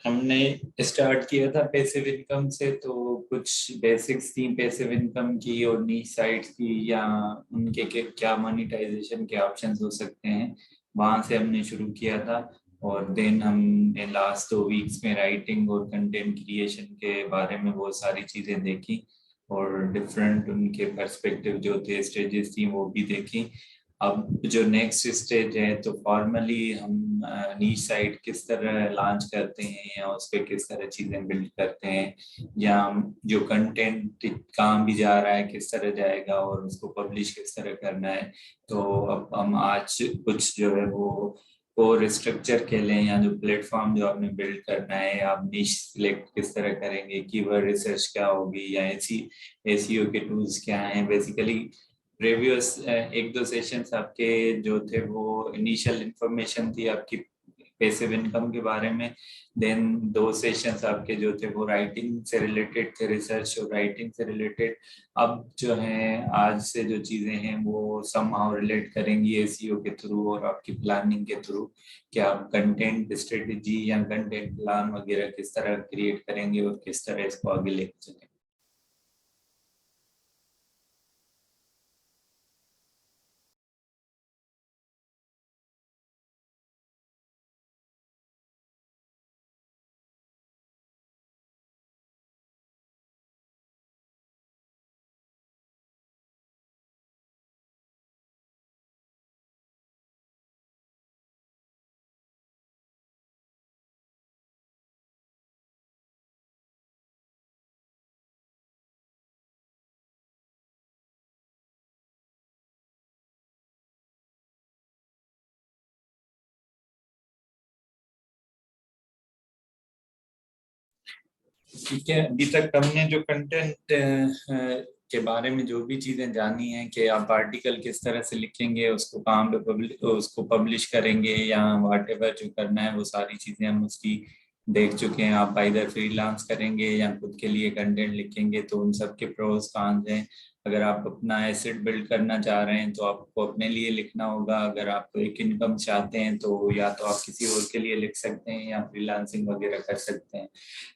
हमने स्टार्ट किया था पैसिव इनकम से, तो कुछ बेसिक्स थी पैसिव इनकम की और नीश साइट्स की, या उनके क्या मोनेटाइजेशन के ऑप्शंस हो सकते हैं, वहां से हमने शुरू किया था। और देन हमने लास्ट 2 वीक्स में राइटिंग और कंटेंट क्रिएशन के बारे में बहुत सारी चीजें देखी, और डिफरेंट उनके पर्सपेक्टिव जो थे, स्टेजेस थी, वो भी देखी। अब जो नेक्स्ट स्टेज है, तो फॉर्मली हम नीच साइट किस तरह लॉन्च करते हैं या उस पर किस तरह चीजें बिल्ड करते हैं, या जो कंटेंट कहाँ भी जा रहा है किस तरह जाएगा और उसको पब्लिश किस तरह करना है। तो अब हम आज कुछ जो है वो कोर स्ट्रक्चर खेलें, या जो प्लेटफॉर्म जो आपने बिल्ड करना है, आप निश सिलेक्ट किस तरह करेंगे, कीवर्ड रिसर्च क्या होगी, या एसीओ के टूल्स क्या हैं। बेसिकली प्रीवियस 1-2 सेशंस आपके जो थे वो इनिशियल इंफॉर्मेशन थी आपकी पैसिव इनकम के बारे में। देन 2 सेशंस आपके जो थे वो राइटिंग से रिलेटेड थे, रिसर्च और राइटिंग से रिलेटेड। अब जो है आज से जो चीजें हैं वो समहाउ रिलेट करेंगी एसीओ के थ्रू और आपकी प्लानिंग के थ्रू, कि आप कंटेंट स्ट्रेटेजी या कंटेंट प्लान वगैरह किस तरह क्रिएट करेंगे और किस तरह इसको आगे लेके चलेंगे। ठीक है, अभी तक हमने जो कंटेंट के बारे में जो भी चीजें जानी है, कि आप आर्टिकल किस तरह से लिखेंगे, उसको कहाँ पे पब्लिश करेंगे, या व्हाट एवर जो करना है, वो सारी चीजें हम उसकी देख चुके हैं। आप आइदर फ्रीलांस करेंगे या खुद के लिए कंटेंट लिखेंगे, तो उन सब के प्रोज कॉन्स हैं। अगर आप अपना एसेट बिल्ड करना चाह रहे हैं तो आपको अपने लिए लिखना होगा। अगर आप एक इनकम चाहते हैं तो या तो आप किसी और के लिए लिख सकते हैं या फ्रीलांसिंग वगैरह कर सकते हैं।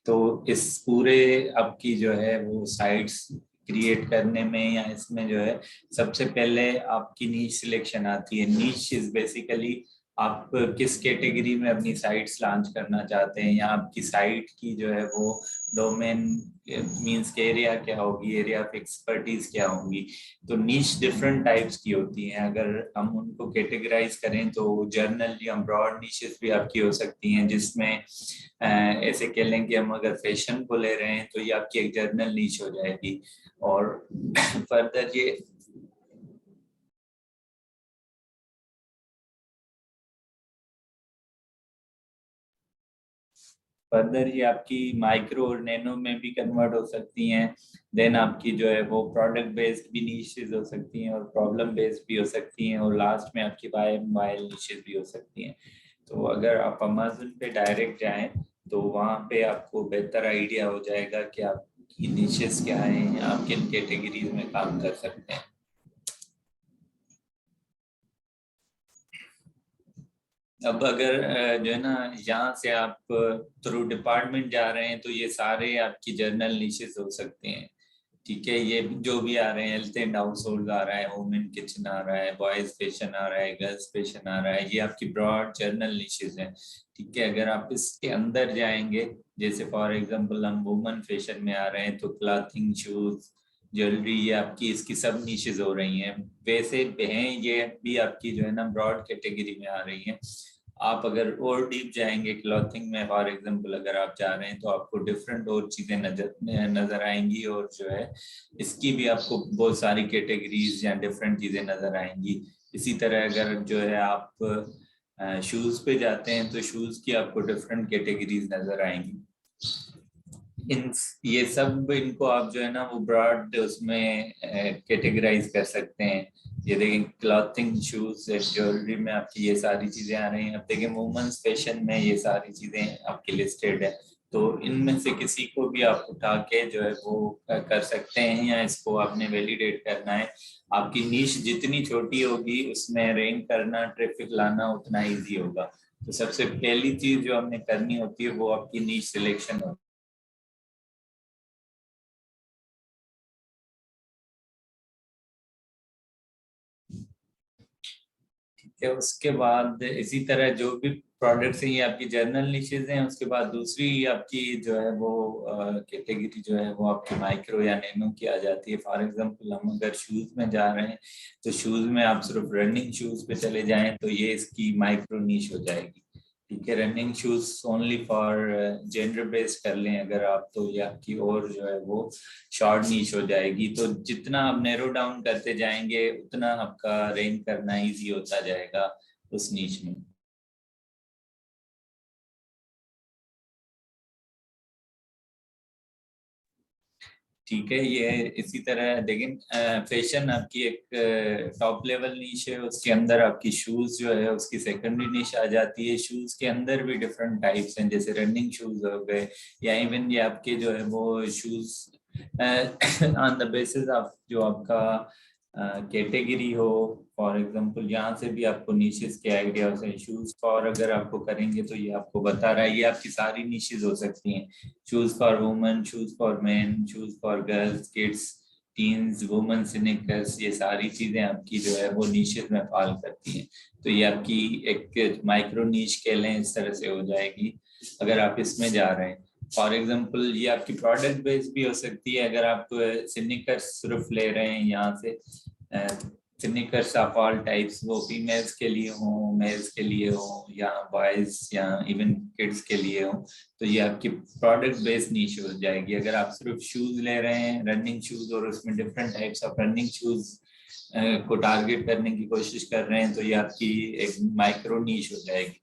तो इस पूरे आपकी जो है वो साइट्स क्रिएट करने में या इसमें जो है, सबसे पहले आपकी नीश सिलेक्शन आती है। नीश इज बेसिकली आप किस कैटेगरी में अपनी साइट्स लॉन्च करना चाहते हैं, या आपकी साइट की जो है वो डोमेन मींस के एरिया क्या होगी, एरिया ऑफ एक्सपर्टीज क्या होगी। तो नीश डिफरेंट टाइप्स की होती हैं। अगर हम उनको कैटेगराइज करें तो जर्नल या ब्रॉड नीशेस भी आपकी हो सकती हैं, जिसमें ऐसे कह लें कि हम अगर फैशन को ले रहे हैं तो ये आपकी एक जर्नल नीश हो जाएगी। और फर्दर ये आपकी माइक्रो और नैनो में भी कन्वर्ट हो सकती हैं। देन आपकी जो है वो प्रोडक्ट बेस्ड भी नीशेस हो सकती हैं और प्रॉब्लम बेस्ड भी हो सकती हैं, और लास्ट में आपकी बाय मोबाइल नीशेस भी हो सकती हैं। तो अगर आप अमेज़न पे डायरेक्ट जाएं तो वहाँ पे आपको बेहतर आइडिया हो जाएगा कि आपकी निशेस क्या हैं, आप किन कैटेगरीज में काम कर सकते हैं। अब अगर जो है ना, यहाँ से आप थ्रू डिपार्टमेंट जा रहे हैं तो ये सारे आपकी जर्नल निशेस हो सकते हैं। ठीक है, ये जो भी आ रहे हैं, हेल्थ एंड हाउस होल्ड आ रहा है, होम एंड किचन आ रहा है, बॉयज फैशन आ रहा है, गर्ल्स फैशन आ रहा है, ये आपकी ब्रॉड जर्नल निशेस हैं। ठीक है, अगर आप इसके अंदर जाएंगे, जैसे फॉर एग्जांपल हम वुमेन फैशन में आ रहे हैं, तो क्लॉथिंग, शूज, ज्वेलरी, ये आपकी इसकी सब निशेस हो रही हैं। वैसे हैं ये भी आपकी जो है ना ब्रॉड कैटेगरी में आ रही हैं। आप अगर और डीप जाएंगे क्लॉथिंग में, फॉर एग्जांपल अगर आप जा रहे हैं, तो आपको डिफरेंट और चीजें नजर नजर आएंगी, और जो है इसकी भी आपको बहुत सारी कैटेगरीज या डिफरेंट चीजें नजर आएंगी। इसी तरह अगर जो है आप शूज पे जाते हैं तो शूज की आपको डिफरेंट कैटेगरीज नजर आएंगी। इन ये सब इनको आप जो है ना वो ब्रॉड उसमें कैटेगराइज कर सकते हैं। ये देखें, क्लॉथिंग, शूज, ज्वेलरी में आपकी ये सारी चीजें आ रही हैं। अब देखें वुमेन्स फैशन में ये सारी चीजें आपकी लिस्टेड है। तो इनमें से किसी को भी आप उठा के जो है वो कर सकते हैं, या इसको आपने वैलिडेट करना है। आपकी नीश जितनी छोटी होगी उसमें रैंक करना, ट्रैफिक लाना उतना इजी होगा। तो सबसे पहली चीज जो हमने करनी होती है वो आपकी नीश सिलेक्शन होती है। उसके बाद इसी तरह जो भी प्रोडक्ट्स हैं ये आपकी जर्नल निशेज हैं। उसके बाद दूसरी आपकी जो है वो कैटेगरी जो है वो आपकी माइक्रो या नैनो की आ जाती है। फॉर एग्जांपल हम अगर शूज में जा रहे हैं तो शूज में आप सिर्फ रनिंग शूज पे चले जाएं तो ये इसकी माइक्रो नीश हो जाएगी। ठीक है, running shoes only for gender based कर लें अगर आप, तो ये आपकी और जो है वो शॉर्ट नीश हो जाएगी। तो जितना आप नैरो डाउन करते जाएंगे उतना आपका रैंक करना इजी होता जाएगा उस नीश में। ठीक है, ये इसी तरह लेकिन फैशन आपकी एक टॉप लेवल नीश है, उसके अंदर आपकी शूज जो है उसकी सेकेंडरी नीश आ जाती है। शूज के अंदर भी डिफरेंट टाइप्स हैं, जैसे रनिंग शूज हो गए या इवन ये आपके जो है वो shoes on the basis of जो आपका कैटेगरी हो। फॉर एग्जांपल यहाँ से भी आपको नीशेस के आइडिया हो। शूज फॉर अगर आपको करेंगे तो ये आपको बता रहा है ये आपकी सारी नीशेस हो सकती हैं। Shoes for women, shoes for man, shoes for girls, kids, teens, women, sneakers, ये सारी चीजें आपकी जो है वो नीशेस में फॉल करती हैं। तो ये आपकी एक माइक्रो नीश कह लें, इस तरह से हो जाएगी अगर आप इसमें जा रहे हैं। फॉर एग्जाम्पल ये आपकी प्रोडक्ट बेस्ड भी हो सकती है। अगर आप स्नीकर्स सिर्फ ले रहे हैं यहाँ से, स्नीकर्स ऑफ ऑल टाइप्स, वो फीमेल्स के लिए हो, मेल्स के लिए हो, या बॉयज या इवन किड्स के लिए हो, तो ये आपकी प्रोडक्ट बेस्ड नीश हो जाएगी। अगर आप सिर्फ शूज ले रहे हैं, रनिंग शूज, और उसमें different types of running shoes को टारगेट करने की कोशिश कर रहे हैं, तो ये आपकी एक माइक्रो नीश हो जाएगी।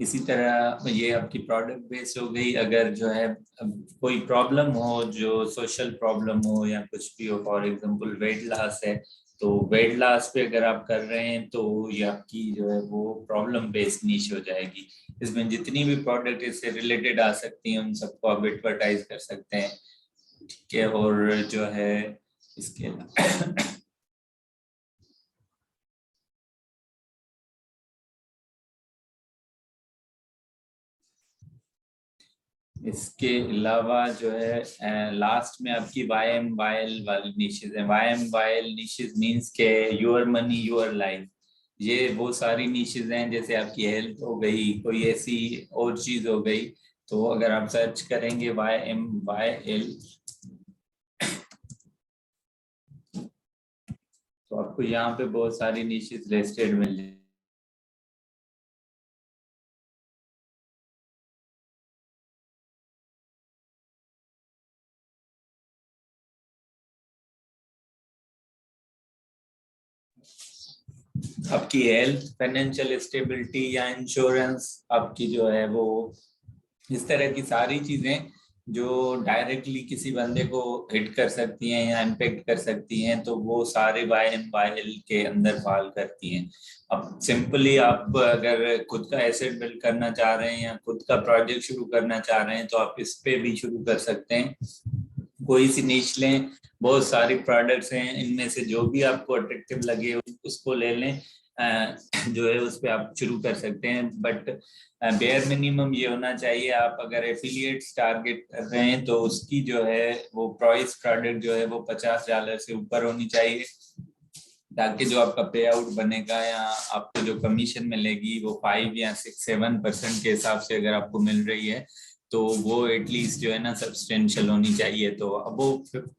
इसी तरह ये आपकी प्रोडक्ट बेस हो गई। अगर जो है कोई प्रॉब्लम हो, जो सोशल प्रॉब्लम हो या कुछ भी हो, फॉर एग्जांपल वेट लॉस है, तो वेट लॉस पे अगर आप कर रहे हैं तो ये आपकी जो है वो प्रॉब्लम बेस्ड नीश हो जाएगी। इसमें जितनी भी प्रोडक्ट इससे रिलेटेड आ सकती हैं उन सबको आप एडवर्टाइज कर सकते हैं। ठीक है, और जो है इसके इसके अलावा जो है लास्ट में आपकी वाई एम वाई एल वाली निशेज है। Y M Y L niches means के योर मनी योर लाइफ। ये वो सारी निशेज हैं, जैसे आपकी हेल्थ हो गई, कोई ऐसी और चीज हो गई। तो अगर आप सर्च करेंगे वाई एम वाई एल तो आपको यहाँ पे बहुत सारी निशेज लिस्टेड मिल जाएगी। आपकी हेल्थ, फाइनेंशियल स्टेबिलिटी या इंश्योरेंस आपकी जो है वो, इस तरह की सारी चीजें जो डायरेक्टली किसी बंदे को हिट कर सकती हैं या इम्पेक्ट कर सकती हैं, तो वो सारे वाई एम वाई एल के अंदर फॉल करती हैं। अब सिंपली आप अगर खुद का एसेट बिल्ड करना चाह रहे हैं या खुद का प्रोजेक्ट शुरू करना चाह रहे हैं तो आप इस पे भी शुरू कर सकते हैं। कोई सी नीश लें, बहुत सारी प्रोडक्ट्स हैं, इनमें से जो भी आपको अट्रैक्टिव लगे उसको ले लें। जो है उस पर आप शुरू कर सकते हैं, बट बेयर मिनिमम ये होना चाहिए, आप अगर एफिलिएट्स टारगेट कर रहे हैं तो उसकी जो है वो प्राइस प्रोडक्ट जो है वो $50 से ऊपर होनी चाहिए, ताकि जो आपका पे आउट बनेगा या आपको जो कमीशन मिलेगी वो 5 या 6 7% के हिसाब से अगर आपको मिल रही है तो वो एटलीस्ट जो है ना सब्सटेंशियल होनी चाहिए। तो अब वो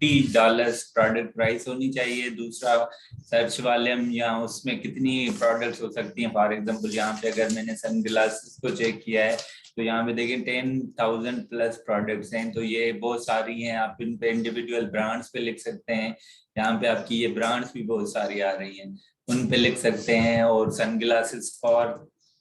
$50 प्रोडक्ट प्राइस होनी चाहिए। दूसरा, सर्च वॉल्यूम या उसमें कितनी प्रोडक्ट्स हो सकती हैं। फॉर एग्जांपल यहाँ पे अगर मैंने सन ग्लासेस को चेक किया है तो यहाँ पे देखें 10,000 प्लस प्रोडक्ट्स हैं, तो ये बहुत सारी हैं। आप इन पे इंडिविजुअल ब्रांड्स पे लिख सकते हैं। यहाँ पे आपकी ये ब्रांड्स भी बहुत सारी आ रही हैं, उन पे लिख सकते हैं। और सनग्लासेस फॉर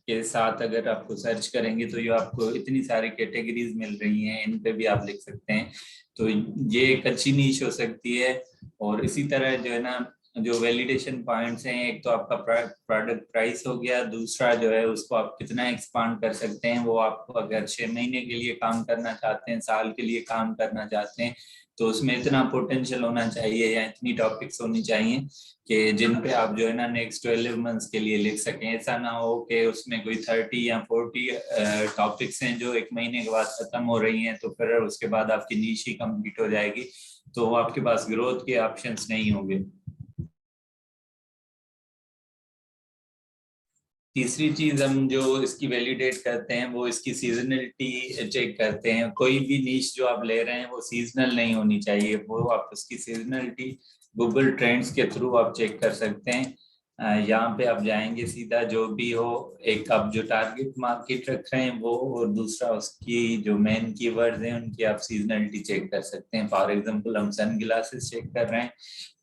के साथ अगर आपको सर्च करेंगे तो ये आपको इतनी सारी कैटेगरीज मिल रही हैं, इन पे भी आप लिख सकते हैं। तो ये एक अच्छी नीश हो सकती है। और इसी तरह जो है ना जो वैलिडेशन पॉइंट्स हैं, एक तो आपका प्रोडक्ट प्राइस हो गया, दूसरा जो है उसको आप कितना एक्सपांड कर सकते हैं। वो आप अगर 6 महीने के लिए काम करना चाहते हैं, साल के लिए काम करना चाहते हैं, तो उसमें इतना पोटेंशियल होना चाहिए या इतनी टॉपिक्स होनी चाहिए कि जिन पे आप जो है ना नेक्स्ट 12 मंथ्स के लिए लिख सकें। ऐसा ना हो कि उसमें कोई 30 या 40 टॉपिक्स हैं जो 1 महीने के बाद खत्म हो रही हैं, तो फिर उसके बाद आपकी नीश ही कंप्लीट हो जाएगी, तो आपके पास ग्रोथ के ऑप्शंस नहीं होंगे। तीसरी चीज हम जो इसकी वैलिडेट करते हैं वो इसकी सीजनलिटी चेक करते हैं। कोई भी नीश जो आप ले रहे हैं वो सीजनल नहीं होनी चाहिए, वो आप उसकी सीजनलिटी गूगल ट्रेंड्स के थ्रू आप चेक कर सकते हैं। यहाँ पे आप जाएंगे सीधा, जो भी हो, एक आप जो टारगेट मार्केट रख रहे हैं वो, और दूसरा उसकी जो मेन कीवर्ड्स हैं उनकी आप सीजनलिटी चेक कर सकते हैं। फॉर एग्जांपल हम सन ग्लासेस चेक कर रहे हैं,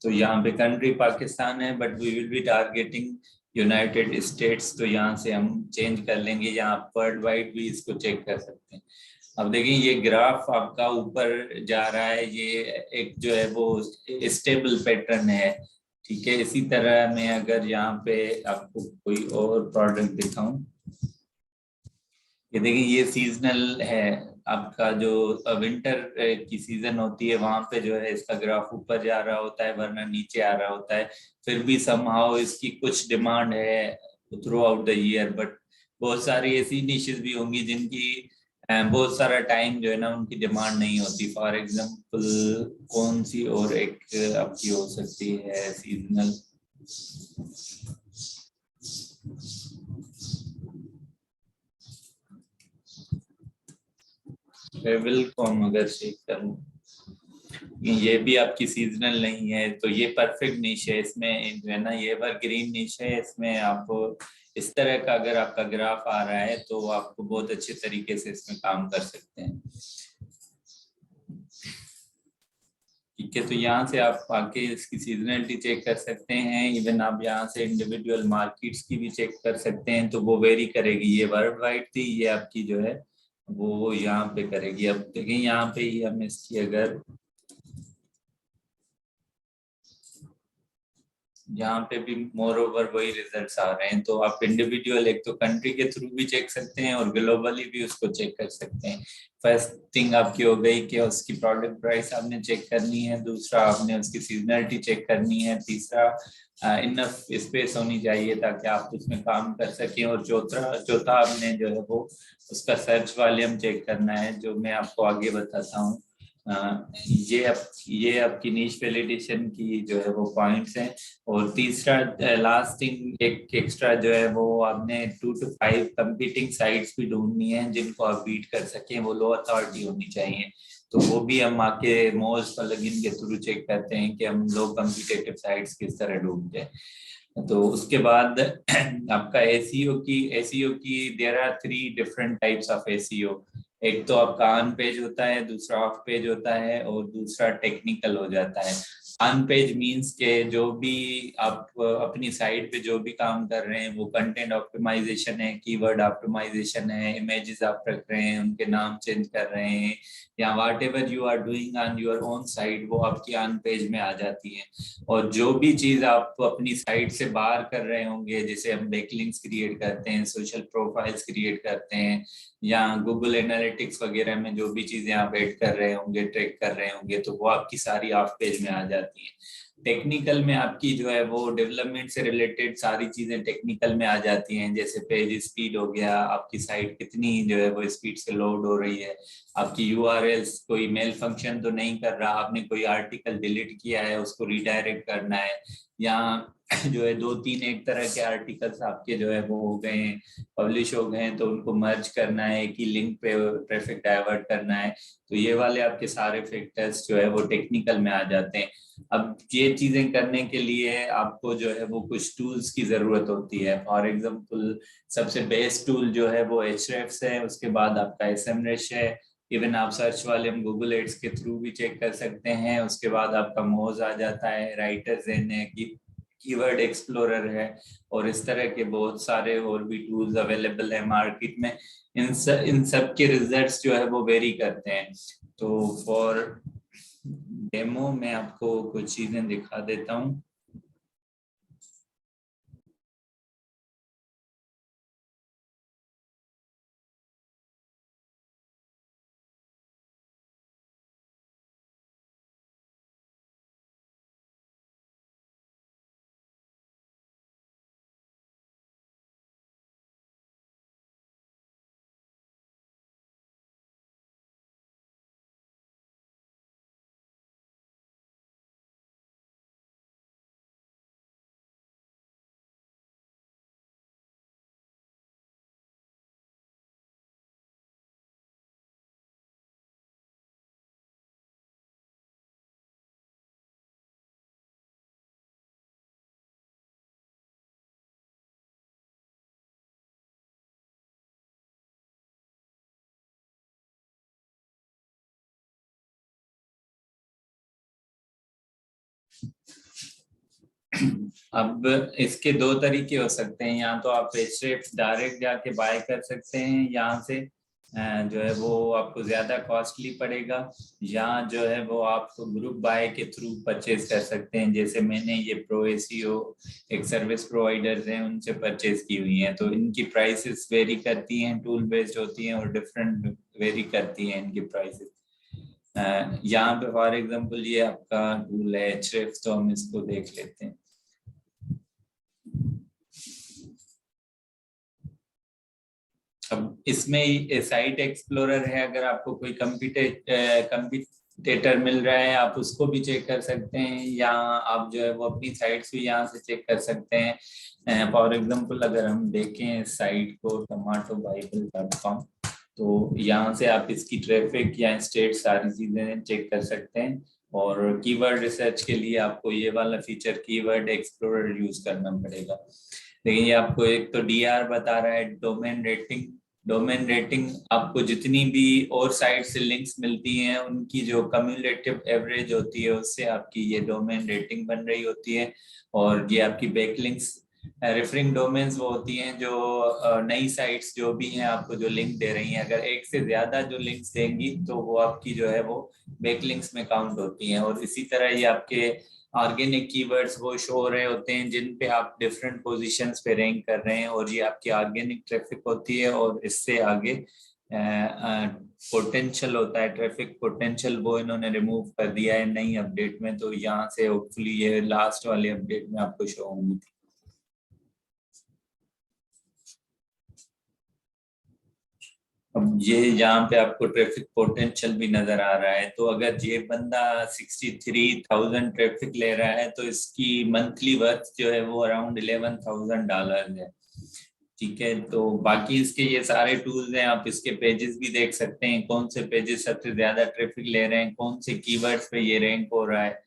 तो यहाँ पे कंट्री पाकिस्तान है, but we will be targeting United States, तो यहाँ से हम चेंज कर लेंगे। यहाँ वर्ल्ड वाइड भी इसको चेक कर सकते हैं। अब देखिए ये ग्राफ आपका ऊपर जा रहा है, ये एक जो है वो स्टेबल पैटर्न है, ठीक है। इसी तरह मैं अगर यहाँ पे आपको कोई और प्रोडक्ट दिखाऊं, ये देखिए ये सीजनल है आपका। जो विंटर की सीजन होती है वहां पे जो है इसका ग्राफ ऊपर जा रहा होता है, वरना नीचे आ रहा होता है। फिर भी समहाउ इसकी कुछ डिमांड है through out the year, but बहुत सारी ऐसी निशेस भी होंगी जिनकी बहुत सारा टाइम जो है ना उनकी डिमांड नहीं होती। फॉर एग्जांपल कौन सी और एक आपकी हो सकती है सीजनल, ट्रेवल को हम अगर चेक करूं, ये भी आपकी सीजनल नहीं है, तो ये परफेक्ट निश है। इसमें जो है ना ये एवरग्रीन निश है, इसमें आपको इस तरह का अगर आपका ग्राफ आ रहा है तो आपको बहुत अच्छे तरीके से इसमें काम कर सकते हैं, ठीक है। तो यहाँ से आप आके इसकी सीजनलिटी चेक कर सकते हैं। इवन आप यहाँ से इंडिविजुअल मार्केट्स की भी चेक कर सकते हैं, तो वो वेरी करेगी। ये वर्ल्ड वाइड थी, ये आपकी जो है वो यहाँ पे करेगी। अब देखिए यहाँ पे ही हम इसकी अगर यहाँ पे भी मोर ओवर वही रिजल्ट्स आ रहे हैं, तो आप इंडिविजुअल एक तो कंट्री के थ्रू भी चेक सकते हैं और ग्लोबली भी उसको चेक कर सकते हैं। फर्स्ट थिंग आपकी हो गई कि उसकी प्रोडक्ट प्राइस आपने चेक करनी है, दूसरा आपने उसकी सीजनलिटी चेक करनी है, तीसरा इनफ स्पेस होनी चाहिए ताकि आप उसमें काम कर सकें, और चौथा चौथा आपने जो है वो उसका सर्च वॉल्यूम चेक करना है, जो मैं आपको आगे बताता हूँ। ये आपकी नीश वैलिडेशन की जो है वो पॉइंट्स हैं। और तीसरा लास्ट थिंग एक एक्स्ट्रा जो है वो आपने 2 to 5 कंपीटिंग साइट्स भी ढूंढनी है जिनको आप बीट कर सकें, वो लो अथॉरिटी होनी चाहिए। तो वो भी हम आके मोज प्लगइन के थ्रू चेक करते हैं कि हम लो कम्पिटेटिव साइट्स किस तरह ढूंढते हैं। तो उसके बाद आपका एसीओ की there are 3 different types of SEO. एक तो आपका ऑन पेज होता है, दूसरा ऑफ पेज होता है, और दूसरा टेक्निकल हो जाता है। ऑन पेज मींस के जो भी आप अपनी साइट पे जो भी काम कर रहे हैं वो कंटेंट ऑप्टिमाइजेशन है, कीवर्ड ऑप्टिमाइजेशन है, इमेजेस आप रख रहे हैं, उनके नाम चेंज कर रहे हैं, या whatever you are doing on your own site, वो आपकी ऑन पेज में आ जाती है। और जो भी चीज आप अपनी साइट से बाहर कर रहे होंगे, जैसे हम बैकलिंक्स क्रिएट करते हैं, सोशल प्रोफाइल्स क्रिएट करते हैं, या गूगल एनालिटिक्स वगैरह में जो भी चीजें आप ऐड कर रहे होंगे, ट्रैक कर रहे होंगे, तो वो आपकी सारी ऑफ पेज में आ जाती हैं। टेक्निकल में आपकी जो है वो डेवलपमेंट से रिलेटेड सारी चीजें टेक्निकल में आ जाती हैं, जैसे पेज स्पीड हो गया, आपकी साइट कितनी जो है वो स्पीड से लोड हो रही है, आपकी यूआरएल्स कोई मेल फंक्शन तो नहीं कर रहा, आपने कोई आर्टिकल डिलीट किया है उसको रिडायरेक्ट करना है, या जो है 2-3 एक तरह के आर्टिकल्स आपके जो है वो हो गए हैं, पब्लिश हो गए हैं, तो उनको मर्ज करना है, एक ही लिंक पे ट्रैफिक डाइवर्ट करना है। तो ये वाले आपके सारे फैक्टर्स जो है वो टेक्निकल में आ जाते हैं। अब ये चीजें करने के लिए आपको जो है वो कुछ टूल्स की जरूरत होती है। फॉर एग्जांपल सबसे बेस्ट टूल जो है वो Ahrefs है, उसके बाद आपका SEMrush है। इवन आप सर्च वाले हम गूगल एड्स के थ्रू भी चेक कर सकते हैं। उसके बाद आपका मोज आ जाता है, राइटरजेन है, कीवर्ड एक्सप्लोरर है, और इस तरह के बहुत सारे और भी टूल्स अवेलेबल है मार्केट में। इन सब के रिजल्ट्स जो है वो वेरी करते हैं। तो फॉर डेमो मैं आपको कुछ चीजें दिखा देता हूँ। अब इसके दो तरीके हो सकते हैं, या तो आप Ahrefs डायरेक्ट जाके बाय कर सकते हैं यहाँ से, जो है वो आपको ज्यादा कॉस्टली पड़ेगा, या जो है वो आप ग्रुप बाय के थ्रू परचेज कर सकते हैं, जैसे मैंने ये प्रो एसीओ एक सर्विस प्रोवाइडर्स हैं उनसे परचेज की हुई हैं। तो इनकी प्राइसेस वेरी करती हैं, टूल बेस्ड होती हैं और डिफरेंट वेरी करती हैं इनकी प्राइसेस। यहाँ पे फॉर एग्जांपल ये आपका टूल है Ahrefs, तो हम इसको देख लेते हैं। अब इसमें साइट एक्सप्लोरर है, अगर आपको कोई कंप्यूटेटर मिल रहा है आप उसको भी चेक कर सकते हैं, या आप जो है वो अपनी साइट्स भी यहाँ से चेक कर सकते हैं। फॉर एग्जांपल अगर हम देखें साइट को tomatobible.com, तो यहाँ से आप इसकी ट्रैफिक या स्टेट सारी चीजें चेक कर सकते हैं। और कीवर्ड रिसर्च के लिए आपको ये वाला फीचर कीवर्ड एक्सप्लोरर यूज करना पड़ेगा। लेकिन ये आपको एक तो डीआर बता रहा है, डोमेन रेटिंग। डोमेन रेटिंग आपको जितनी भी और साइट से लिंक्स मिलती हैं उनकी जो कम्युलेटिव एवरेज होती है उससे आपकी ये डोमेन रेटिंग बन रही होती है। और ये आपकी बैकलिंक्स, रेफरिंग डोमेन्स वो होती हैं जो नई साइट्स जो भी हैं आपको जो लिंक दे रही हैं, अगर एक से ज्यादा जो लिंक्स देंगी तो वो आपकी जो है वो बैकलिंक्स में काउंट होती हैं। और इसी तरह ये आपके ऑर्गेनिक कीवर्ड्स वो शो हो रहे होते हैं जिन पे आप डिफरेंट पोजीशंस पे रैंक कर रहे हैं, और ये आपकी ऑर्गेनिक ट्रैफिक होती है। और इससे आगे पोटेंशियल होता है, ट्रैफिक पोटेंशियल, वो इन्होंने रिमूव कर दिया है नई अपडेट में। तो यहाँ से होपफुली ये लास्ट वाले अपडेट में आपको शो होंगी। अब ये यहाँ पे आपको ट्रैफिक पोटेंशियल भी नजर आ रहा है। तो अगर ये बंदा 63,000 ट्रैफिक ले रहा है तो इसकी मंथली वर्थ जो है वो अराउंड $11,000 है। ठीक है, तो बाकी इसके ये सारे टूल्स हैं, आप इसके पेजेस भी देख सकते हैं, कौन से पेजेस सबसे ज्यादा ट्रैफिक ले रहे हैं, कौन से कीवर्ड्स पे ये रैंक हो रहा है।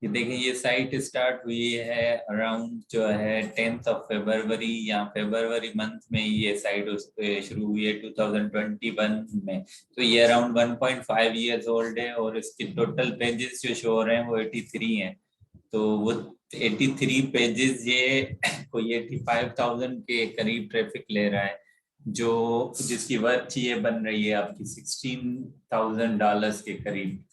ये देखिए, ये साइट स्टार्ट हुई है अराउंड जो है 10th of February, या फरवरी मंथ में ये साइट शुरू हुई है 2021 में। तो ये अराउंड 1.5 ईयर्स ओल्ड है, और इसके टोटल पेजेस जो शो हो रहे हैं वो 83 हैं। तो वो 83 पेजेस ये कोई 85,000 के करीब ट्रैफिक ले रहा है, जो जिसकी वर्थ ये बन रही है आपकी $16,000 के करीब।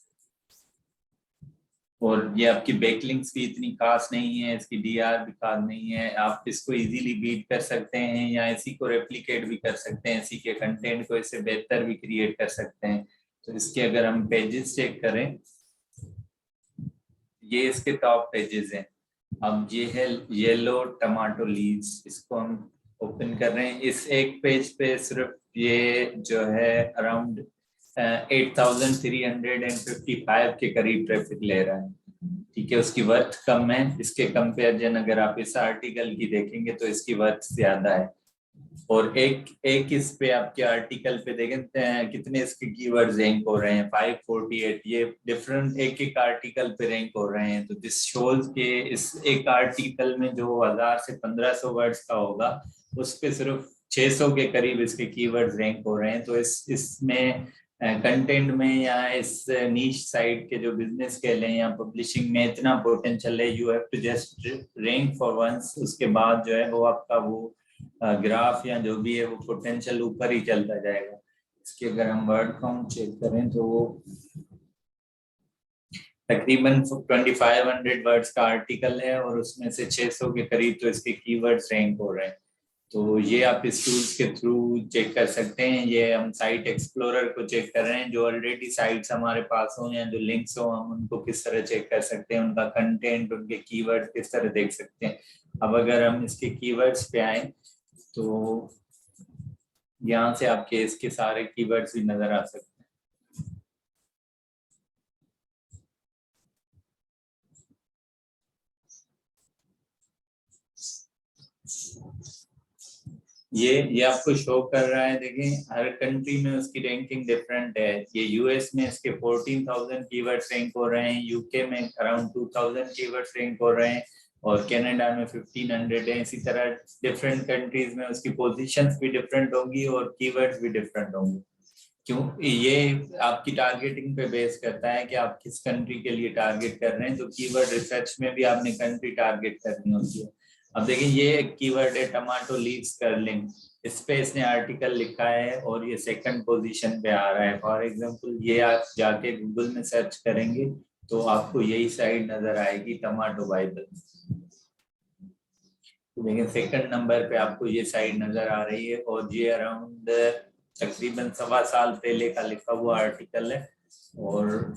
और ये आपकी बैकलिंक्स भी इतनी खास नहीं है, इसकी डीआर भी खास नहीं है, आप इसको इजीली बीट कर सकते हैं या इसी को रेप्लिकेट भी कर सकते हैं, इसी के कंटेंट को इससे बेहतर भी क्रिएट कर सकते हैं। तो इसके अगर हम पेजेस चेक करें, ये इसके टॉप पेजेस हैं। अब ये है येलो टमाटो लीव्स, इसको हम ओपन कर रहे हैं। इस एक पेज पे सिर्फ ये जो है अराउंड 8,355 के करीब ट्रैफिक ले रहा है। ठीक है, उसकी वर्थ कम है, इसके कंपेरिजन अगर आप इस आर्टिकल की देखेंगे तो इसकी वर्थ ज्यादा है। और एक एक इस पे आपके आर्टिकल पे देखें कितने इसके कीवर्ड्स रैंक हो रहे हैं, 548। ये डिफरेंट एक एक आर्टिकल पे रैंक हो रहे हैं। तो दिस शोज के इस एक आर्टिकल में जो 1000 से 1500 वर्ड्स का होगा उस पे सिर्फ 600 के करीब इसके कीवर्ड्स रैंक हो रहे हैं। तो इसमें कंटेंट में या इस नीश साइट के जो बिजनेस स्केल है या पब्लिशिंग में इतना पोटेंशियल है, you have to just rank for once, उसके बाद जो है वो आपका वो ग्राफ या जो भी है वो पोटेंशियल ऊपर ही चलता जाएगा। इसके अगर हम वर्ड काउंट चेक करें तो वो तकरीबन 2500 वर्ड्स का आर्टिकल है, और उसमें से 600 के करीब तो इसके कीवर्ड्स रैंक हो रहे हैं। तो ये आप इस टूल्स के थ्रू चेक कर सकते हैं। ये हम साइट एक्सप्लोरर को चेक कर रहे हैं, जो ऑलरेडी साइट्स हमारे पास हो या जो लिंक्स हो हम उनको किस तरह चेक कर सकते हैं, उनका कंटेंट, उनके कीवर्ड्स किस तरह देख सकते हैं। अब अगर हम इसके कीवर्ड्स पे आए तो यहाँ से आपके इसके सारे कीवर्ड्स भी नजर आ सकते हैं। ये आपको शो कर रहा है, देखें हर कंट्री में उसकी रैंकिंग डिफरेंट है। ये यूएस में इसके 14,000 कीवर्ड्स रैंक हो रहे हैं, यूके में अराउंड 2,000 कीवर्ड्स रैंक हो रहे हैं, और कनाडा में 1500 है। इसी तरह डिफरेंट कंट्रीज में उसकी पोजीशंस भी डिफरेंट होंगी और कीवर्ड्स भी डिफरेंट होंगे। क्यों? ये आपकी टारगेटिंग पे बेस करता है कि आप किस कंट्री के लिए टारगेट कर रहे हैं। तो कीवर्ड रिसर्च में भी आपने कंट्री टारगेट करनी होती है। अब देखिए ये एक कीवर्ड है टमाटो लीव्स कर्लिंग, इस पे इसने आर्टिकल लिखा है और ये सेकंड पोजीशन पे आ रहा है। फॉर एग्जांपल ये आप जाके गूगल में सर्च करेंगे तो आपको यही साइट नजर आएगी, टमाटो बाइबल। देखिए सेकंड नंबर पे आपको ये साइट नजर आ रही है और ये अराउंड तकरीबन 1.25 साल पहले का लिखा हुआ आर्टिकल है। और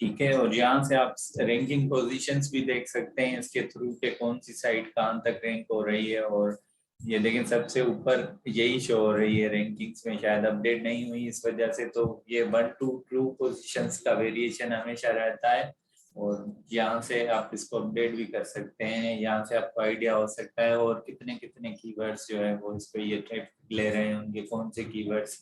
ठीक है, और यहाँ से आप रैंकिंग पोजीशंस भी देख सकते हैं इसके थ्रू के कौन सी साइट कहाँ तक रैंक हो रही है। और ये लेकिन सबसे ऊपर यही शो हो रही है रैंकिंग्स में, शायद अपडेट नहीं हुई इस वजह से। तो ये 1 to 2 पोजीशंस का वेरिएशन हमेशा रहता है और यहाँ से आप इसको अपडेट भी कर सकते हैं। यहाँ से आपको आइडिया हो सकता है और कितने कितने कीवर्ड्स जो है वो इस पे ये ट्रैफिक ले रहे हैं, उनके कौन से कीवर्ड्स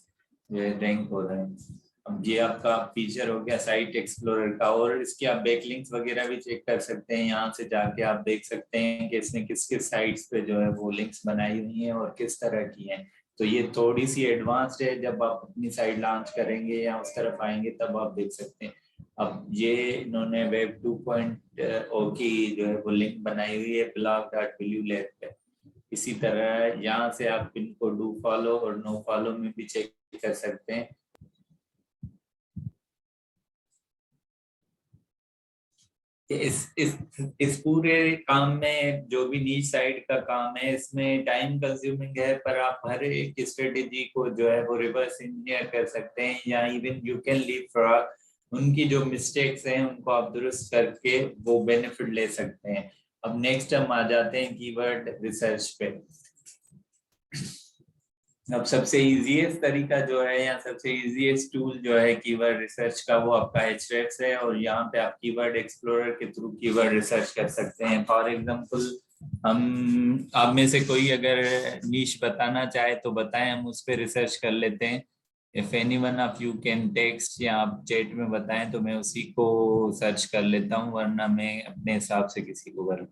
जो है रैंक हो रहे हैं। अब ये आपका फीचर हो गया साइट एक्सप्लोरर का। और इसके आप बैकलिंक्स वगैरह भी चेक कर सकते हैं। यहाँ से जाके आप देख सकते हैं कि इसने किस किस साइट्स पे जो है वो लिंक्स बनाई हुई हैं और किस तरह की हैं। तो ये थोड़ी सी एडवांस्ड है, जब आप अपनी साइट लॉन्च करेंगे या उस तरफ आएंगे तब आप देख सकते हैं। अब ये इन्होंने वेब 2.0 की जो है वो लिंक बनाई हुई है blog.blue पे। इसी तरह यहाँ से आप इनको डू फॉलो और नो फॉलो में भी चेक कर सकते हैं। इस पूरे काम में जो भी नीच साइड का काम है इसमें टाइम कंज्यूमिंग है, पर आप हर एक स्ट्रेटेजी को जो है वो रिवर्स इंजीनियर कर सकते हैं या even you can leave frog. उनकी जो मिस्टेक्स हैं उनको आप दुरुस्त करके वो बेनिफिट ले सकते हैं। अब नेक्स्ट हम आ जाते हैं कीवर्ड रिसर्च पे। अब सबसे इजीएस्ट तरीका जो है या सबसे इजीएस्ट टूल जो है कीवर्ड रिसर्च का वो आपका Ahrefs है। और यहाँ पे आप कीवर्ड एक्सप्लोरर के थ्रू कीवर्ड रिसर्च कर सकते हैं। फॉर एग्जांपल हम आप में से कोई अगर नीश बताना चाहे तो बताएं, हम उस पर रिसर्च कर लेते हैं। If anyone of you can text या आप चैट में बताएं तो मैं उसी को सर्च कर लेता हूँ, वरना मैं अपने हिसाब से किसी को कर।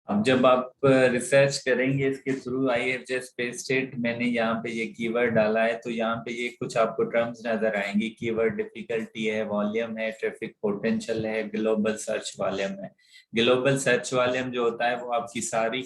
अब जब आप रिसर्च करेंगे इसके थ्रू IFJ स्पेसटेट, मैंने यहाँ पे ये कीवर्ड डाला है तो यहाँ पे ये कुछ आपको टर्म्स नजर आएंगी। कीवर्ड डिफिकल्टी है, वॉल्यूम है, ट्रैफिक पोटेंशियल है, ग्लोबल सर्च वॉल्यूम है। ग्लोबल सर्च वॉल्यूम जो होता है वो आपकी सारी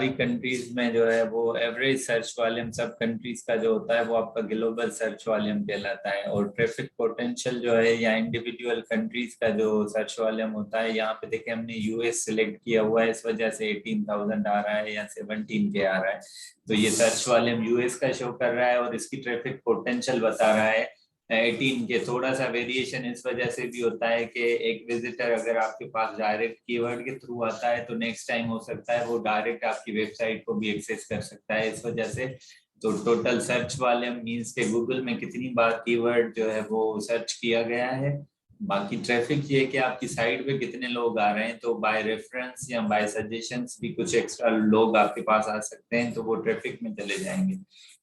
कंट्रीज में जो है वो एवरेज सर्च वॉल्यूम सब कंट्रीज का जो होता है वो आपका ग्लोबल सर्च वॉल्यूम कहलाता है। और ट्रैफिक पोटेंशियल जो है या इंडिविजुअल कंट्रीज का जो सर्च वॉल्यूम होता है, यहाँ पे देखिए हमने US सिलेक्ट किया हुआ है, इस वजह से 18,000 आ रहा है या 17K आ रहा है। तो ये सर्च वॉल्यूम US का शो कर रहा है और इसकी ट्रैफिक पोटेंशियल बता रहा है 18 के। थोड़ा सा वेरिएशन इस वजह से भी होता है कि एक विजिटर अगर आपके पास डायरेक्ट कीवर्ड के थ्रू आता है तो नेक्स्ट टाइम हो सकता है वो डायरेक्ट आपकी वेबसाइट को भी एक्सेस कर सकता है, इस वजह से। तो टोटल सर्च वॉल्यूम मींस के गूगल में कितनी बार कीवर्ड जो है वो सर्च किया गया है। बाकी ट्रैफिक ये कि आपकी साइट पे कितने लोग आ रहे हैं, तो बाय रेफरेंस या बाय सजेशंस भी कुछ एक्स्ट्रा लोग आपके पास आ सकते हैं तो वो ट्रैफिक में चले जाएंगे।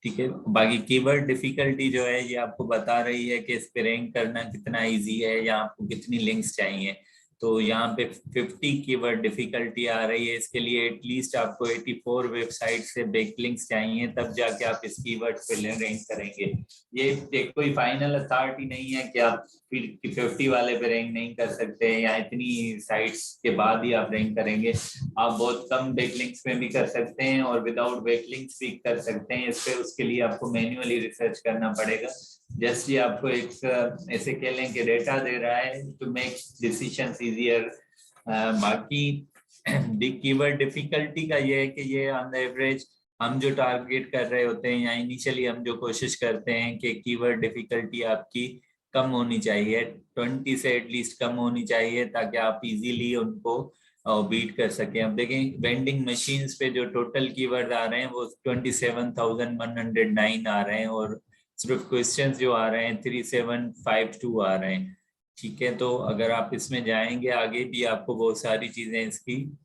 ठीक है, बाकी कीवर्ड डिफिकल्टी जो है ये आपको बता रही है कि इस पे रैंक करना कितना इजी है या आपको कितनी लिंक्स चाहिए। तो यहाँ पे 50 कीवर्ड डिफिकल्टी आ रही है। इसके लिए एटलीस्ट आपको 84 वेबसाइट से बैकलिंक्स चाहिए, तब जाके आप इस कीवर्ड पे रैंक करेंगे। ये एक कोई फाइनल अथॉरिटी नहीं है कि आप फिर 50 वाले पे रैंक नहीं कर सकते या इतनी साइट्स के बाद ही आप रैंक करेंगे। आप बहुत कम बैकलिंक्स में भी कर सकते हैं और विदाउट बैकलिंक्स भी कर सकते हैं। इस पे उसके लिए आपको मैन्युअली रिसर्च करना पड़ेगा। जस्ट ये आपको एक ऐसे कह लें कि डेटा दे रहा है टू मेक डिसीजंस इजियर। बाकी कीवर्ड डिफिकल्टी का ये है कि ये ऑन द एवरेज हम जो टारगेट कर रहे होते हैं या इनिशियली हम जो कोशिश करते हैं कि कीवर्ड डिफिकल्टी आपकी कम होनी चाहिए, 20 से एटलीस्ट कम होनी चाहिए, ताकि आप इजीली उनको बीट कर सकें। अब देखें वेंडिंग मशीन्स पे जो टोटल कीवर्ड आ रहे हैं वो 27,109 आ रहे हैं और सिर्फ क्वेश्चंस जो आ रहे हैं 3752 आ रहे हैं। ठीक है, तो अगर आप इसमें जाएंगे आगे भी आपको बहुत सारी चीजें इसकी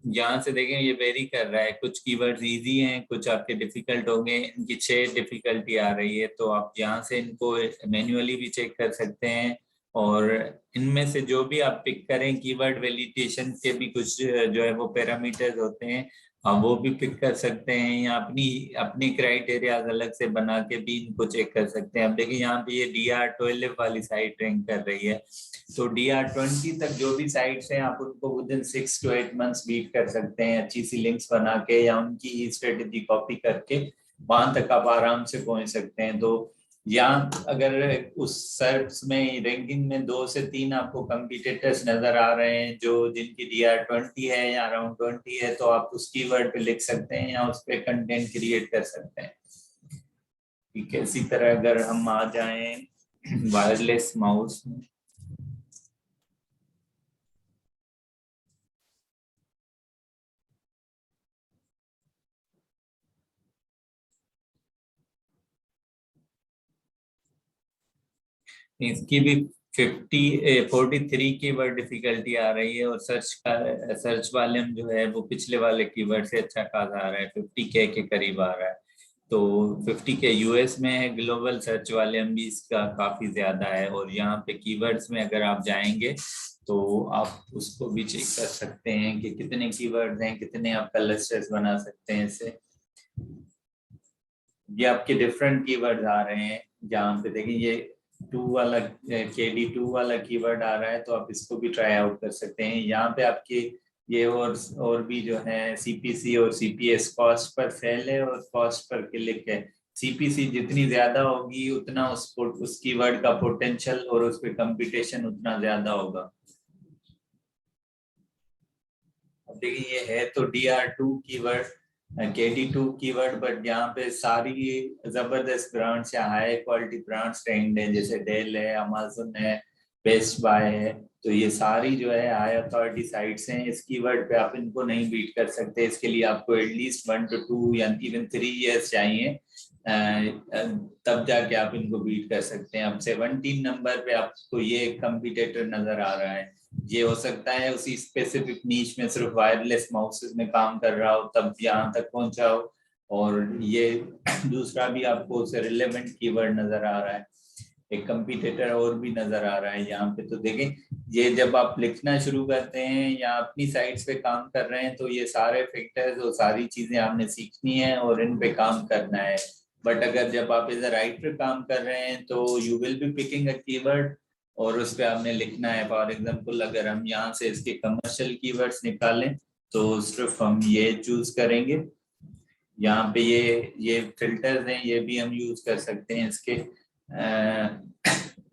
यहाँ से देखें ये वेरी कर रहा है। कुछ कीवर्ड्स इजी हैं, कुछ आपके डिफिकल्ट होंगे। इनकी 6 डिफिकल्टी आ रही है, तो आप यहाँ से इनको मैन्युअली भी चेक कर सकते हैं। और इनमें से जो भी आप पिक करें, कीवर्ड वैलिडेशन के भी कुछ जो है वो पैरामीटर्स होते हैं, आप वो भी पिक कर सकते हैं या अपनी अपनी क्राइटेरिया अलग से बना के भी इनको चेक कर सकते हैं। अब देखिए यहाँ पे ये DR12 वाली साइट रैंक कर रही है, तो DR20 तक जो भी साइट्स हैं आप उनको विदिन 6 to 8 मंथ्स बीट कर सकते हैं अच्छी सी लिंक्स बना के या उनकी स्ट्रेटेजी कॉपी करके वहां तक आप आराम से पहुंच सकते हैं। तो यहाँ अगर उस सर्च में रैंकिंग में 2 से 3 आपको कंपटीटर्स नजर आ रहे हैं जो जिनकी DR20 है या अराउंड 20 है, तो आप उस कीवर्ड पे लिख सकते हैं या उस पे कंटेंट क्रिएट कर सकते हैं। ठीक है, इसी तरह अगर हम आ जाएं वायरलेस माउस में, इसकी भी 43 कीवर्ड डिफिकल्टी आ रही है और सर्च वॉल्यूम जो है वो पिछले वाले कीवर्ड से अच्छा खासा आ रहा है, 50K के करीब आ रहा है। तो 50K US में है, ग्लोबल सर्च वॉल्यूम भी इसका काफी ज्यादा है। और यहाँ पे कीवर्ड्स में अगर आप जाएंगे तो आप उसको भी चेक कर सकते हैं कि कितने कीवर्ड्स हैं, कितने आप क्लस्टर्स बना सकते हैं इससे। ये आपके डिफरेंट कीवर्ड्स आ रहे हैं, जहाँ पे देखिए ये 2 वाला KD2 वाला कीवर्ड आ रहा है, तो आप इसको भी ट्राई आउट कर सकते हैं। यहाँ पे आपके ये और भी जो है CPC और CPS कॉस्ट पर सेल है और कॉस्ट पर क्लिक है। CPC जितनी ज्यादा होगी उतना उस कीवर्ड का पोटेंशियल और उस पर कंपटीशन उतना ज्यादा होगा। अब देखिए ये है तो DR2 keyword, KD2 keyword, but यहाँ पे सारी जबरदस्त ब्रांड्स या हाई क्वालिटी ब्रांड्स ट्रेंड है, जैसे डेल है, अमेज़न है, बेस्ट बाय है। तो ये सारी जो है हाई अथॉरिटी साइट्स हैं। इस कीवर्ड पे आप इनको नहीं बीट कर सकते, इसके लिए आपको एटलीस्ट 1 to 2 या इवन 3 years चाहिए, तब जाके आप इनको बीट कर सकते हैं। अब 17 नंबर पे आपको ये एक कंपटीटर नजर आ रहा है। ये हो सकता है उसी स्पेसिफिक नीश में सिर्फ वायरलेस माउसेस में काम कर रहा हो तब यहाँ तक पहुंचा हो, और ये दूसरा भी आपको उससे रिलेवेंट कीवर्ड नजर आ रहा है। एक कंपटीटर और भी नजर आ रहा है यहाँ पे। तो देखें ये जब आप लिखना शुरू करते हैं या अपनी साइट्स पे काम कर रहे हैं तो ये सारे फैक्टर्स और सारी चीजें आपने सीखनी है और इन पे काम करना है। बट अगर जब आप एज अ राइटर काम कर रहे हैं तो you will be picking a keyword और उस पर आपने लिखना है। फॉर एग्जाम्पल अगर हम यहाँ से इसके कमर्शियल कीवर्ड्स निकालें तो सिर्फ हम ये चूज करेंगे। यहाँ पे ये फिल्टर्स हैं, ये भी हम यूज कर सकते हैं इसके।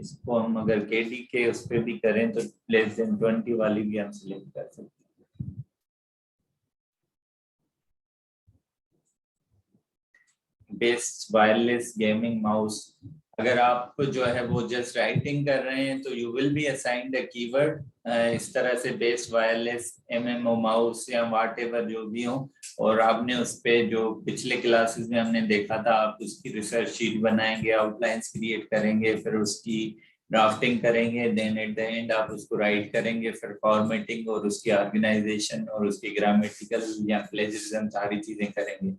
इसको हम अगर KD के उस पर भी करें तो लेस देन 20 वाली भी हम सिलेक्ट कर सकते हैं। बेस्ट वायरलेस गेमिंग माउस, अगर आप जो है वो जस्ट राइटिंग कर रहे हैं तो you will be assigned a keyword इस तरह से, बेस्ट वायरलेस MMO माउस या व्हाट एवर जो भी हो, और आपने उस पे जो पिछले क्लासेस में हमने देखा था आप उसकी रिसर्च शीट बनाएंगे, आउटलाइंस क्रिएट करेंगे, फिर उसकी ड्राफ्टिंग करेंगे, देन एट द एंड आप उसको राइट करेंगे, फिर फॉर्मेटिंग और उसकी ऑर्गेनाइजेशन और उसकी ग्रामेटिकल या प्लेजरिज्म सारी चीजें करेंगे।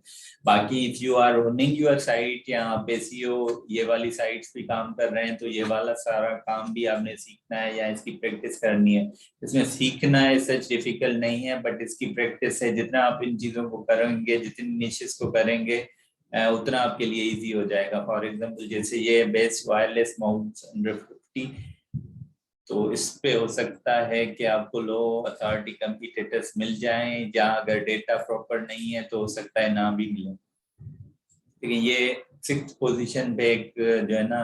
बाकी if you are running your site या आप एसईओ ये वाली साइट्स भी काम कर रहे हैं तो ये वाला सारा काम भी आपने सीखना है या इसकी प्रैक्टिस करनी है। इसमें सीखना है सच डिफिकल्ट नहीं है, बट इसकी प्रैक्टिस है। जितना आप इन चीजों को करेंगे, जितनी निशेस को करेंगे उतना आपके लिए इजी हो जाएगा। फॉर एग्जांपल जैसे ये बेस्ट वायरलेस माउस 150, तो इस पे हो सकता है कि आपको लो अथॉरिटी कंपटीटर्स मिल जाएं, जहाँ अगर डेटा प्रॉपर नहीं है तो हो सकता है ना भी मिले। लेकिन ये 6th पोजीशन पे एक जो है ना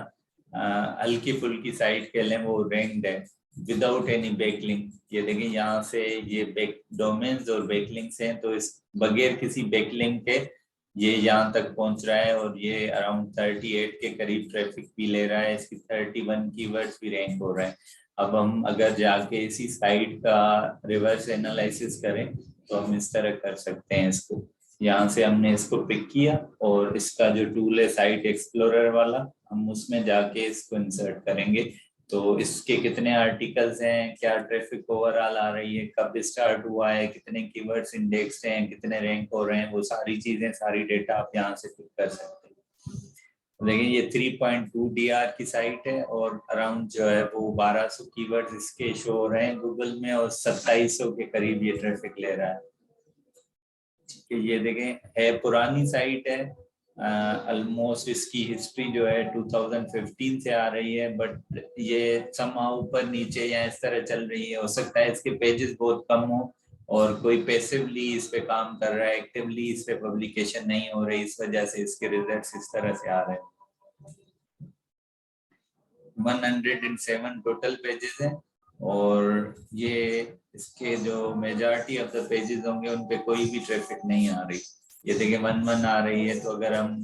हल्की फुल्की साइट के लिए वो रैंक्ड है विदाउट एनी बैकलिंक। ये देखिए यहाँ से ये बैक डोमेन्स और बैकलिंक्स हैं, तो इस बगैर किसी बैकलिंक के ये यहाँ तक पहुंच रहा है और ये अराउंड 38 के करीब ट्रैफिक भी ले रहा है। इसकी 31 कीवर्ड्स भी रैंक हो रहे हैं। अब हम अगर जाके इसी साइट का रिवर्स एनालिसिस करें तो हम इस तरह कर सकते हैं इसको। यहाँ से हमने इसको पिक किया और इसका जो टूल है साइट एक्सप्लोरर वाला, हम उसमें जाके इसको इंसर्ट करेंगे। तो इसके कितने आर्टिकल्स हैं, क्या ट्रैफिक ओवरऑल आ रही है, कब स्टार्ट हुआ है, कितने कीवर्ड्स इंडेक्स हैं, कितने रैंक हो रहे हैं, वो सारी चीजें सारी डेटा आप यहाँ से पिक कर सकते हैं। देखिए ये 3.2 DR की साइट है और अराउंड जो है वो 1200 कीवर्ड्स इसके शो हो रहे हैं गूगल में और 2700 के करीब ये ट्रैफिक ले रहा है। कि ये देखें है पुरानी साइट है, ऑलमोस्ट इसकी हिस्ट्री जो है 2015 से आ रही है, बट ये समहाउ ऊपर नीचे या इस तरह चल रही है। हो सकता है इसके पेजेस बहुत कम हो और कोई पैसिवली इस पे काम कर रहा है, एक्टिवली इस पे पब्लिकेशन नहीं हो रही, इस वजह से इसके रिजल्ट्स इस तरह से आ रहे हैं। 107 टोटल पेजेस हैं और ये इसके जो मेजॉरिटी ऑफ द पेजेस होंगे उन पे कोई भी ट्रैफिक नहीं आ रही। ये देखिए 1 आ रही है, तो अगर हम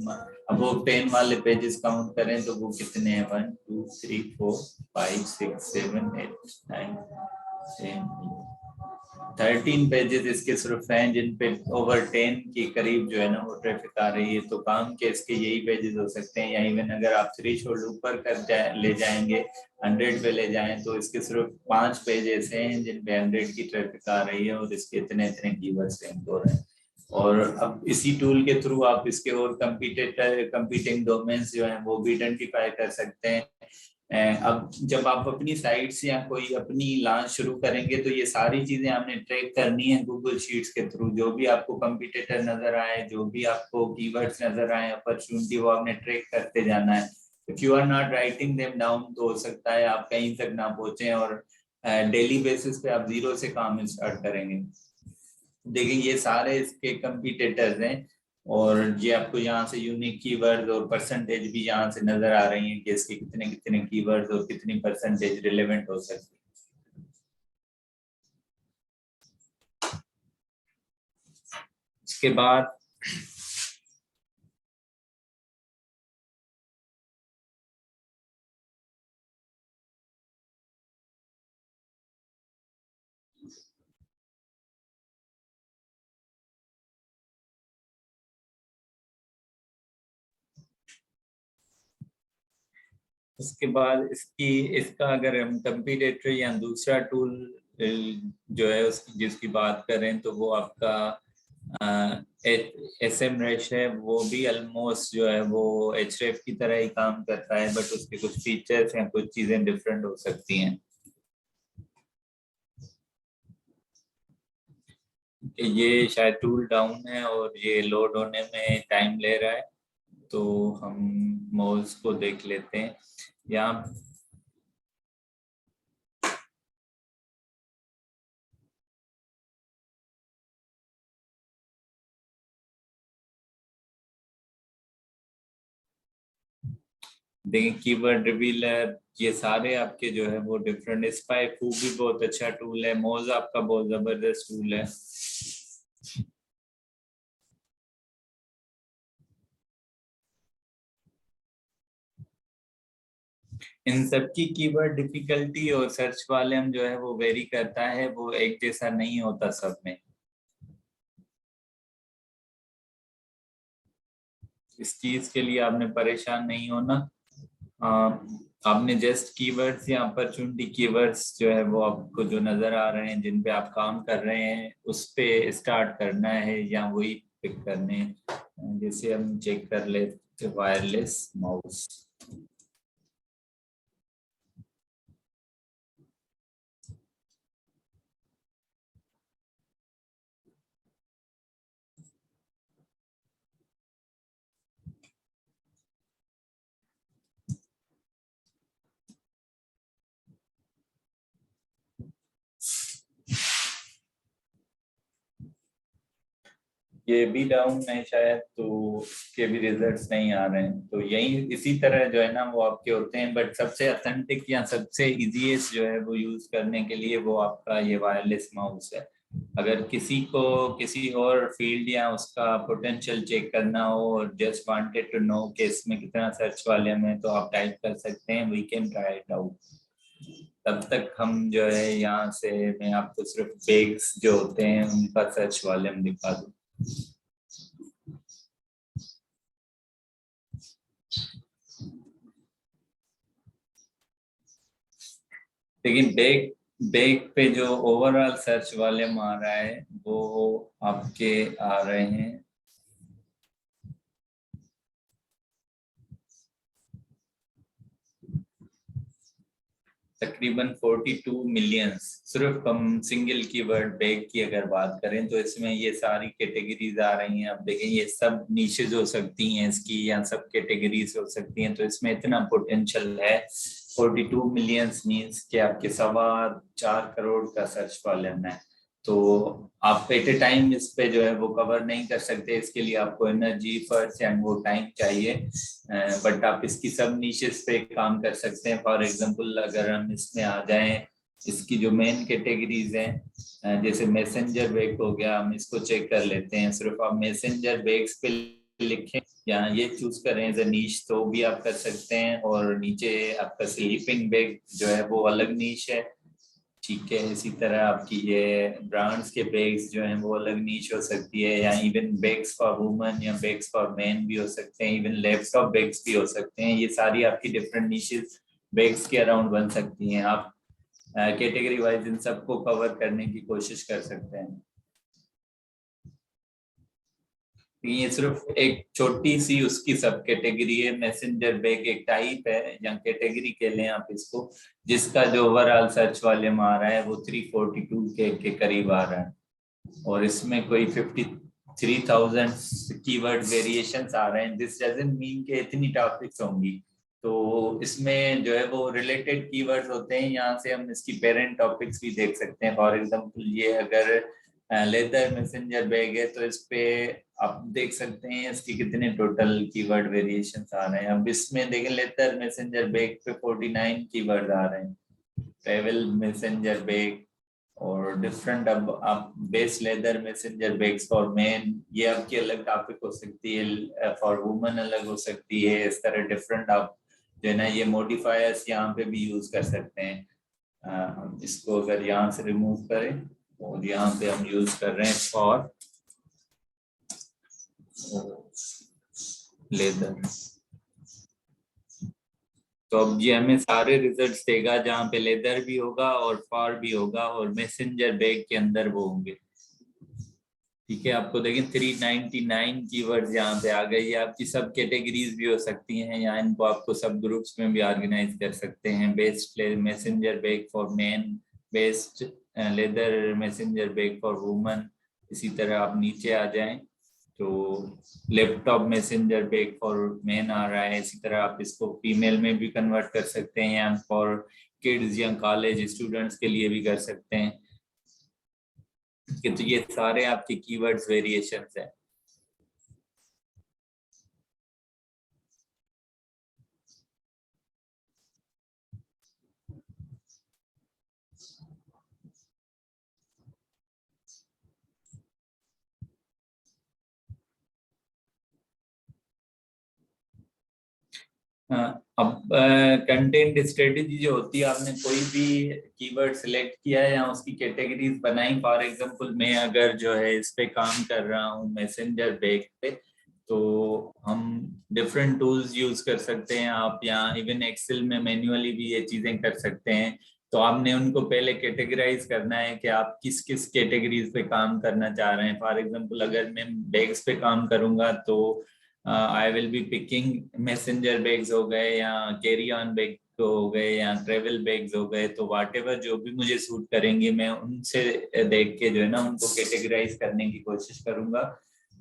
अब वो 10 वाले पेजेस काउंट करें तो वो कितने हैं, 1 2 3 4 5 6 7 8 9 10 13 पेजेस इसके सिर्फ हैं जिन पे ओवर 10 के करीब जो है ना वो ट्रैफिक आ रही है। तो काम के इसके यही पेजेस हो सकते हैं। या इवन अगर आप थ्रेशोल्ड ऊपर ले जाएंगे, 100 पे ले जाएं, तो इसके सिर्फ 5 पेज ऐसे हैं जिन पे 100 की ट्रैफिक आ रही है और इसके इतने इतने कीवर्ड्स रैंक हो रहे हैं। और अब इसी टूल के थ्रू आप इसके और कंपीटिंग डोमेन्स जो हैं वो भी आइडेंटिफाई कर सकते हैं। अब जब आप अपनी साइट से या कोई अपनी लॉन्च शुरू करेंगे तो ये सारी चीजें आपने ट्रैक करनी है गूगल शीट्स के थ्रू। जो भी आपको कंपटीटर नजर आए, जो भी आपको कीवर्ड्स नजर आए, अपॉर्चुनिटी, वो आपने ट्रैक करते जाना है। If you are not writing them down तो हो सकता है आप कहीं तक ना पहुंचे और डेली बेसिस पे आप जीरो से काम स्टार्ट करेंगे। देखिए ये सारे इसके कंपटीटर्स हैं और ये आपको यहाँ से यूनिक कीवर्ड्स और परसेंटेज भी यहाँ से नजर आ रही है कि इसके कितने कितने कीवर्ड्स और कितनी परसेंटेज रिलेवेंट हो सकती है। इसके बाद इसकी इसका अगर हम कंपटीटर या दूसरा टूल जो है उसकी जिसकी बात करें तो वो आपका एसएम रैश है। वो भी ऑलमोस्ट जो है वो एचरेफ की तरह ही काम करता है, बट उसके कुछ फीचर्स हैं, कुछ चीजें डिफरेंट हो सकती हैं। ये शायद टूल डाउन है और ये लोड होने में टाइम ले रहा है, तो हम मॉल्स को देख लेते हैं यहाँ। देखिए कीवर्ड रिवीलर, ये सारे आपके जो है वो डिफरेंट। स्पाई फू भी बहुत अच्छा टूल है, मोज आपका बहुत जबरदस्त टूल है। इन सबकी कीवर्ड डिफिकल्टी और सर्च वॉल्यूम जो है वो वेरी करता है, वो एक जैसा नहीं होता सब में। इस चीज के लिए आपने परेशान नहीं होना। आपने जस्ट कीवर्ड्स या अपॉर्चुनिटी कीवर्ड्स जो है वो आपको जो नजर आ रहे हैं जिन पे आप काम कर रहे हैं उस पे स्टार्ट करना है या वही पिक करने हैं। जैसे हम चेक कर लेते वायरलेस माउस। ये भी डाउन है शायद, तो के भी रिजल्ट्स नहीं आ रहे हैं। तो यही इसी तरह जो है ना वो आपके होते हैं, बट सबसे ऑथेंटिक या सबसे इजीएस्ट जो है वो यूज करने के लिए वो आपका ये वायरलेस माउस है। अगर किसी को किसी और फील्ड या उसका पोटेंशियल चेक करना हो और जस्ट वांटेड टू नो कि इसमें कितना सर्च वॉल्यूम है, तो आप टाइप कर सकते हैं we can try it out. तब तक हम जो है यहाँ से मैं आपको सिर्फ पेग्स जो होते हैं उनका सर्च वॉल्यूम दिखा दूँ। लेकिन बैक बैक पे जो ओवरऑल सर्च वॉल्यूम आ रहा है वो आपके आ रहे हैं तकरीबन 42 मिलियंस। सिर्फ हम सिंगल कीवर्ड बैग की अगर बात करें तो इसमें ये सारी कैटेगरीज आ रही हैं। अब देखें ये सब नीशेज हो सकती हैं इसकी या सब कैटेगरीज हो सकती हैं, तो इसमें इतना पोटेंशियल है। 42 मिलियंस मीन्स कि आपके 4.25 करोड़ का सर्च वॉल्यूम है। तो आप एट ए टाइम इस पे जो है वो कवर नहीं कर सकते, इसके लिए आपको एनर्जी फर्स्ट एंड वो टाइम चाहिए। बट आप इसकी सब नीशेस पे काम कर सकते हैं। फॉर एग्जांपल अगर हम इसमें आ जाएं, इसकी जो मेन कैटेगरीज हैं जैसे मैसेंजर वेग हो गया, हम इसको चेक कर लेते हैं। सिर्फ आप मैसेंजर वेग्स पे लिखें या ये चूज करें एज अ नीश तो भी आप कर सकते हैं। और नीचे आपका स्लीपिंग बैग जो है वो अलग नीश है, ठीक है। इसी तरह आपकी ये ब्रांड्स के बैग्स जो हैं वो अलग नीच हो सकती है, या इवन बैग्स फॉर वुमेन या बैग्स फॉर मैन भी हो सकते हैं, इवन लैपटॉप बैग्स भी हो सकते हैं। ये सारी आपकी डिफरेंट नीचेस बैग्स के अराउंड बन सकती हैं। आप कैटेगरी वाइज इन सबको कवर करने की कोशिश कर सकते हैं। ये सिर्फ एक छोटी सी उसकी सब कैटेगरी है। मैसेंजर बैग एक टाइप है या कैटेगरी के लें आप इसको, जिसका जो ओवरऑल सर्च वॉल्यूम आ रहा है वो 342 के करीब आ रहा है। और इसमें कोई 53,000 कीवर्ड वेरिएशंस आ रहे हैं। दिस डजंट मीन कि इतनी टॉपिक्स होंगी। तो इसमें जो है वो रिलेटेड कीवर्ड्स होते हैं। यहाँ से हम इसकी पेरेंट टॉपिक्स भी देख सकते हैं। फॉर एग्जांपल ये अगर लेदर मैसेंजर बैग है तो इस पे आप देख सकते हैं इसकी कितने टोटल कीवर्ड वेरिएशंस आ रहे हैं। अब इसमें देखें लेदर मैसेंजर बैग पे 49 कीवर्ड आ रहे हैं। ट्रेवल मैसेंजर बैग और डिफरेंट, अब आप base leather messenger bags for main ये आपकी अलग टॉपिक हो सकती है, फॉर वुमेन अलग हो सकती है। इस तरह डिफरेंट आप जो है ना ये मॉडिफायर्स यहाँ पे भी यूज कर सकते हैं। हम इसको अगर यहाँ से रिमूव करें और यहाँ पे हम यूज कर रहे हैं फॉर लेदर, तो अब ये हमें सारे रिजल्ट्स देगा जहाँ पे लेदर भी होगा और फॉर भी होगा और मैसेंजर बैग के अंदर वो होंगे। ठीक है, आपको देखें 399 कीवर्ड्स यहाँ पे आ गई। ये आपकी सब कैटेगरीज भी हो सकती हैं या इनको आपको सब ग्रुप्स में भी ऑर्गेनाइज कर सकते हैं। Best messenger bag for man, best leather messenger bag for woman. इसी तरह आप नीचे आ जाएं तो laptop messenger bag for man आ रहा है। इसी तरह आप इसको फीमेल में भी कन्वर्ट कर सकते हैं या फॉर किड्स या कॉलेज स्टूडेंट्स के लिए भी कर सकते हैं। कि तो ये सारे आपके कीवर्ड्स वेरिएशंस हैं। हाँ, अब कंटेंट स्ट्रेटेजी जो होती है, आपने कोई भी कीवर्ड सिलेक्ट किया है या उसकी कैटेगरीज बनाई। फॉर एग्जांपल मैं अगर जो है इस पे काम कर रहा हूँ मैसेंजर बैग पे, तो हम डिफरेंट टूल्स यूज कर सकते हैं। आप यहाँ इवन एक्सेल में मैन्युअली भी ये चीजें कर सकते हैं। तो आपने उनको पहले कैटेगराइज करना है कि आप किस किस कैटेगरीज पे काम करना चाह रहे हैं। फॉर एग्जांपल अगर मैं बैग्स पे काम करूंगा तो I will be picking messenger bags हो गए या कैरी ऑन बैग हो गए या ट्रेवल बैग्स हो गए। तो वाटेवर जो भी मुझे सूट करेंगे मैं उनसे देख के जो है ना उनको कैटेगराइज करने की कोशिश करूंगा,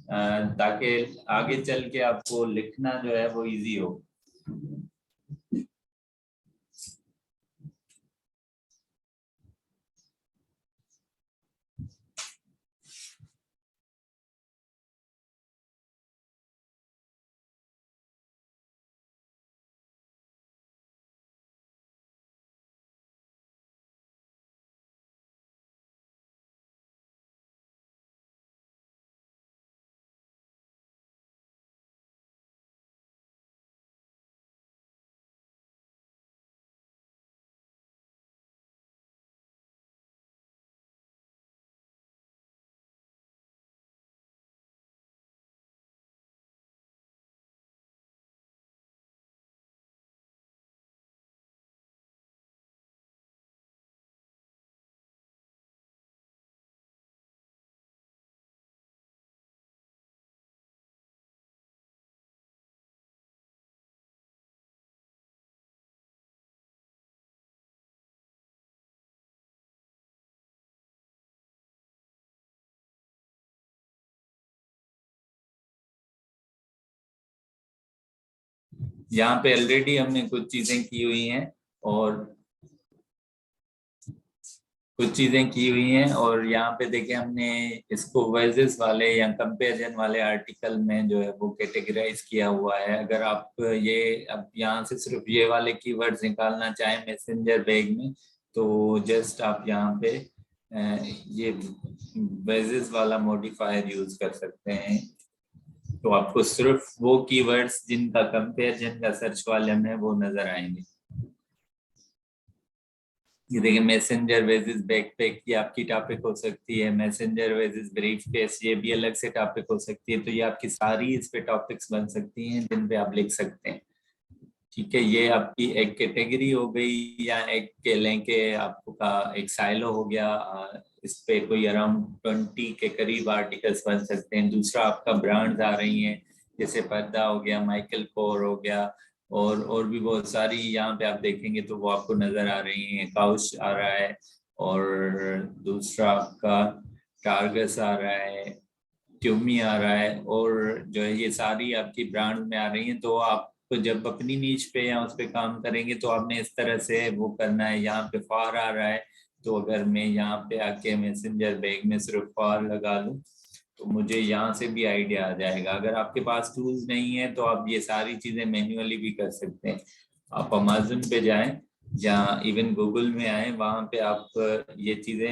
ताकि आगे चल के आपको लिखना जो है वो इजी हो। यहाँ पे ऑलरेडी हमने कुछ चीजें की हुई हैं और यहाँ पे देखिए हमने इसको वर्सेस वाले या कंपैरिजन वाले आर्टिकल में जो है वो कैटेगराइज किया हुआ है। अगर आप ये अब यहाँ से सिर्फ ये वाले कीवर्ड्स निकालना चाहें मैसेंजर बैग में तो जस्ट आप यहाँ पे ये वर्सेस वाला मॉडिफायर यूज कर सकते हैं। तो आपको सिर्फ वो कीवर्ड्स जिनका कंपैरिजन का सर्च कॉलम है वो नजर आएंगे। ये देखिए मैसेंजर वेजिस बैकपैक की आपकी टॉपिक हो सकती है, मैसेंजर वेजिस ब्रीफ केस ये भी अलग से टॉपिक हो सकती है। तो ये आपकी सारी इस पे टॉपिक्स बन सकती हैं जिन पे आप लिख सकते हैं। ठीक है, ये आपकी एक कैटेगरी हो गई या एक के लें के आपका एक साइलो हो गया। इस पे कोई अराउंड 20 के करीब आर्टिकल्स बन सकते हैं। दूसरा आपका ब्रांड्स आ रही हैं जैसे पर्दा हो गया, माइकल कोर हो गया और भी बहुत सारी यहाँ पे आप देखेंगे तो वो आपको नजर आ रही हैं। काउच आ रहा है और दूसरा आपका टारगस आ रहा है, ट्यूमी आ रहा है और जो है ये सारी आपकी ब्रांड में आ रही हैं। तो आप जब अपनी नीच पे या उस पे काम करेंगे तो आपने इस तरह से वो करना है। यहाँ पे फार आ रहा है तो अगर मैं यहाँ पे आके मैसेंजर बैग में सिर्फ फार लगा लूँ तो मुझे यहाँ से भी आइडिया आ जाएगा। अगर आपके पास टूल्स नहीं है तो आप ये सारी चीजें मैन्युअली भी कर सकते हैं। आप अमेज़न पे जाएं या इवन गूगल में आए, वहां पे आप ये चीजें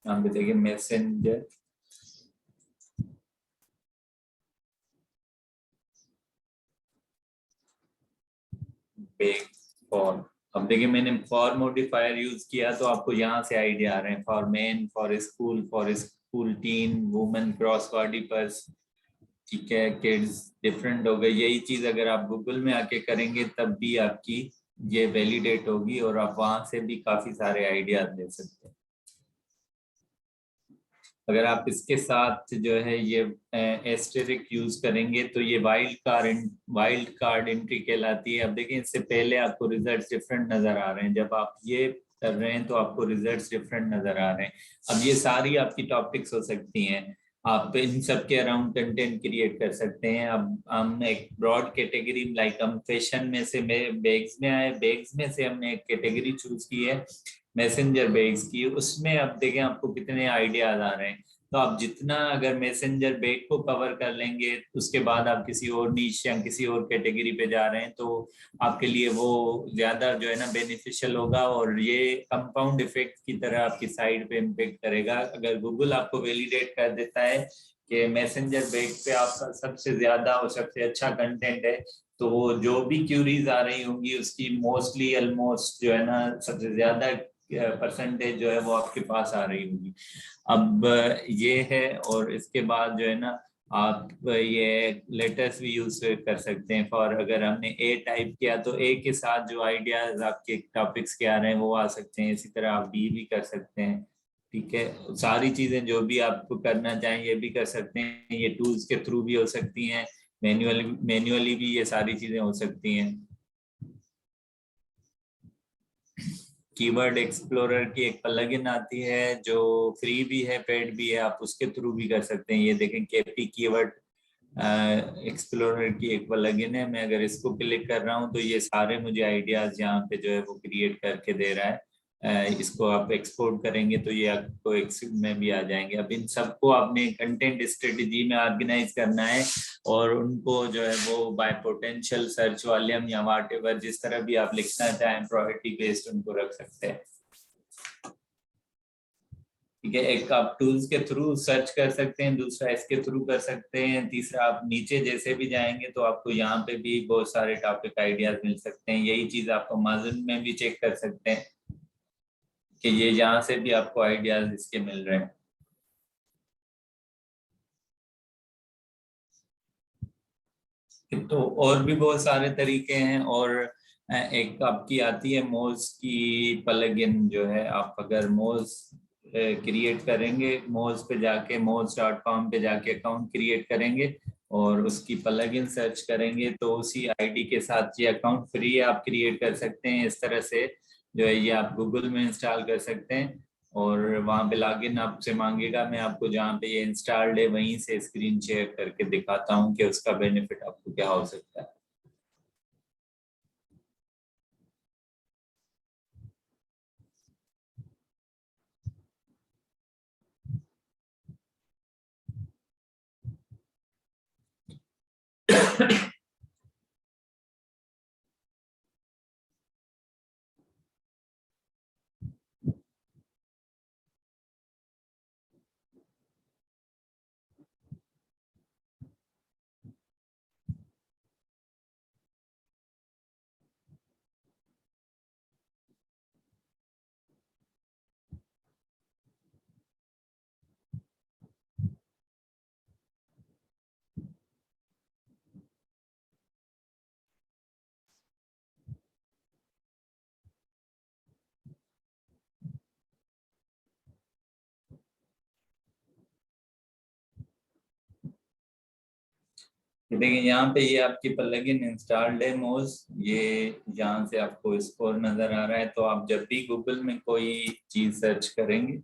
यहाँ पे देखिए मैसेंजर बैग फॉर। अब देखिए मैंने फॉर मॉडिफायर यूज किया तो आपको यहाँ से आइडिया आ रहे हैं। For man, for school tin, women, cross body purse. ठीक है, किड्स डिफरेंट हो गए। यही चीज अगर आप गूगल में आके करेंगे तब भी आपकी ये वैलिडेट होगी और आप वहां से भी काफी सारे आइडियाज दे सकते हैं। अगर आप इसके साथ जो है ये एस्टेरिक यूज करेंगे तो ये वाइल्ड कार्ड एंट्री कहलाती है। अब देखिए इससे पहले आपको रिजल्ट्स डिफरेंट नजर आ रहे हैं, जब आप ये कर रहे हैं तो आपको रिजल्ट्स डिफरेंट नजर आ रहे हैं। अब ये सारी आपकी टॉपिक्स हो सकती हैं, आप इन सब के अराउंड कंटेंट क्रिएट कर सकते हैं। अब हम एक ब्रॉड कैटेगरी लाइक हम फैशन में से बैग्स में आए, बैग्स में से हमने एक कैटेगरी चूज की है मैसेंजर बैग्स की। उसमें अब देखें आपको कितने आइडियाज आ रहे हैं। तो आप जितना अगर मैसेंजर बैग को कवर कर लेंगे उसके बाद आप किसी और नीश या किसी और कैटेगरी पे जा रहे हैं तो आपके लिए वो ज्यादा जो है ना बेनिफिशियल होगा और ये कंपाउंड इफेक्ट की तरह आपकी साइड पे इम्पेक्ट करेगा। अगर गूगल आपको वैलिडेट कर देता है कि मैसेंजर बैग पे आपका सबसे ज्यादा और सबसे अच्छा कंटेंट है तो वो जो भी क्यूरीज आ रही होंगी उसकी मोस्टली ऑलमोस्ट जो है ना सबसे ज्यादा परसेंटेज जो है वो आपके पास आ रही होगी। अब ये है, और इसके बाद जो है ना आप ये लेटर्स भी यूज कर सकते हैं फॉर, अगर हमने ए टाइप किया तो ए के साथ जो आइडियाज आपके टॉपिक्स के आ रहे हैं वो आ सकते हैं। इसी तरह आप बी भी कर सकते हैं। ठीक है, सारी चीजें जो भी आपको करना चाहें ये भी कर सकते हैं। ये टूल्स के थ्रू भी हो सकती हैं, मैन्युअली भी ये सारी चीजें हो सकती हैं। कीवर्ड एक्सप्लोरर की एक प्लगइन आती है जो फ्री भी है, पेड भी है, आप उसके थ्रू भी कर सकते हैं। ये देखें, केपी कीवर्ड एक्सप्लोरर की एक प्लगइन है। मैं अगर इसको क्लिक कर रहा हूँ तो ये सारे मुझे आइडियाज यहाँ पे जो है वो क्रिएट करके दे रहा है। इसको आप एक्सपोर्ट करेंगे तो ये आपको एक्सेल में भी आ जाएंगे। अब इन सबको आपने कंटेंट स्ट्रेटेजी में ऑर्गेनाइज करना है, और उनको जो है वो बाय पोटेंशियल, सर्च वॉल्यूम या वाट एवर, जिस तरह भी आप लिखना चाहें प्रायोरिटी बेस्ड उनको रख सकते हैं। ठीक है, एक आप टूल्स के थ्रू सर्च कर सकते हैं, दूसरा इसके थ्रू कर सकते हैं, तीसरा आप नीचे जैसे भी जाएंगे तो आपको यहाँ पे भी बहुत सारे टॉपिक आइडियाज मिल सकते हैं। यही चीज आप अमेज़न में भी चेक कर सकते हैं कि ये यहाँ से भी आपको आइडियाज इसके मिल रहे हैं। तो और भी बहुत सारे तरीके हैं। और एक आपकी आती है मोज की प्लगइन जो है, आप अगर मोज क्रिएट करेंगे, मोज पे जाके moz.com पे जाके अकाउंट क्रिएट करेंगे और उसकी प्लगइन सर्च करेंगे तो उसी आईडी के साथ ये अकाउंट फ्री आप क्रिएट कर सकते हैं। इस तरह से जो है ये आप गूगल में इंस्टॉल कर सकते हैं, और वहां पे लॉगिन आपसे मांगेगा। मैं आपको जहाँ पे ये इंस्टॉल्ड है वहीं से स्क्रीन शेयर करके दिखाता हूँ कि उसका बेनिफिट आपको क्या हो सकता है। ये देखिए, यहाँ पे ये आपकी प्लगइन इंस्टॉल्ड है मोज। ये यहाँ से आपको स्कोर नजर आ रहा है। तो आप जब भी गूगल में कोई चीज सर्च करेंगे,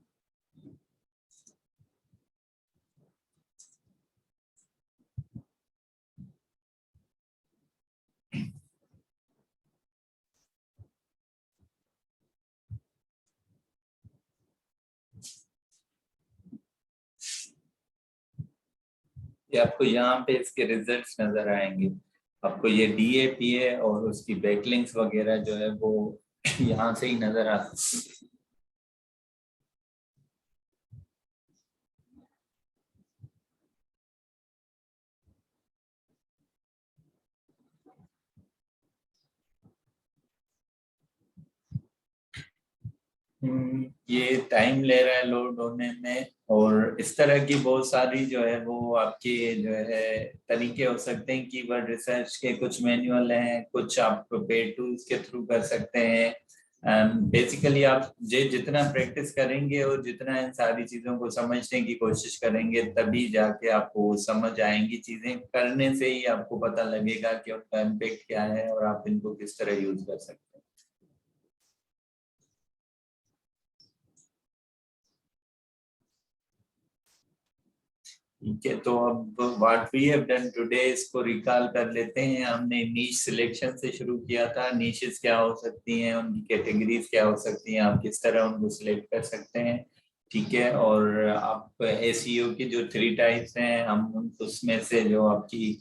ये आपको यहाँ पे इसके रिजल्ट्स नजर आएंगे। आपको ये DAPA और उसकी बैकलिंक्स वगैरह जो है वो यहाँ से ही नजर आ सकती है। ये टाइम ले रहा है लोड होने में, और इस तरह की बहुत सारी जो है वो आपके जो है तरीके हो सकते हैं। कीवर्ड रिसर्च के कुछ मैनुअल हैं, कुछ आप पेड टूल्स के थ्रू कर सकते हैं। बेसिकली आप जितना प्रैक्टिस करेंगे और जितना इन सारी चीजों को समझने की कोशिश करेंगे तभी जाके आपको समझ आएंगी चीजें। करने से ही आपको पता लगेगा कि उनका इम्पेक्ट क्या है और आप इनको किस तरह यूज कर सकते हैं। ठीक है, तो अब what we have done today इसको रिकॉल कर लेते हैं। हमने नीश सिलेक्शन से शुरू किया था। नीशेस क्या हो सकती हैं, उनकी कैटेगरीज क्या हो सकती हैं, आप किस तरह उनको सिलेक्ट कर सकते हैं। ठीक है, और आप एसईओ की जो 3 टाइप्स हैं, हम उसमें से जो आपकी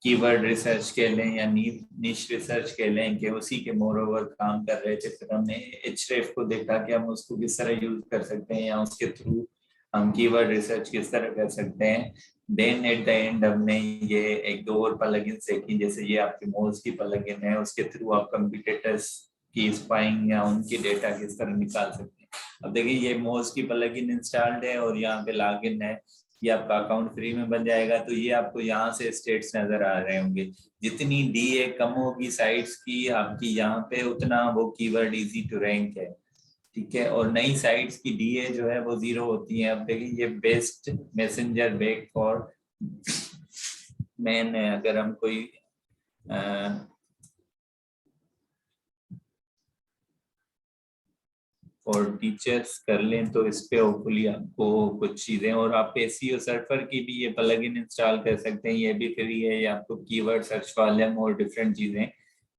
कीवर्ड रिसर्च के लें या नीश रिसर्च के लें कि उसी के मोर ओवर काम कर रहे थे। फिर हमने एचरेफ को देखा कि हम उसको किस तरह यूज कर सकते हैं या उसके थ्रू हम कीवर्ड रिसर्च किस तरह कर सकते हैं। देन एट द एंड हमने ये एक दो और प्लगइन देखी, जैसे ये आपकी मोज की प्लगइन है, उसके थ्रू आप कंपटीटर्स की स्पाइंग या उनकी डेटा किस तरह निकाल सकते हैं। अब देखिए ये मोज की प्लगइन इंस्टॉल्ड है और यहाँ पे लॉगिन है, ये आपका अकाउंट फ्री में बन जाएगा। तो ये आपको यहाँ से स्टेट्स नजर आ रहे होंगे। जितनी डीए कम होगी साइट्स की आपकी यहाँ पे, उतना वो कीवर्ड इजी टू रैंक है, ठीक है। और नई साइट्स की डीए जो है वो 0 होती है। अब देखिए ये best messenger back for man है, अगर हम कोई और टीचर्स कर लें तो इस पे होपफुली आपको कुछ चीजें, और आप एसईओ सर्फर की भी ये प्लगइन इंस्टॉल कर सकते हैं, ये भी फ्री है। ये आपको कीवर्ड सर्च वॉल्यूम और डिफरेंट चीजें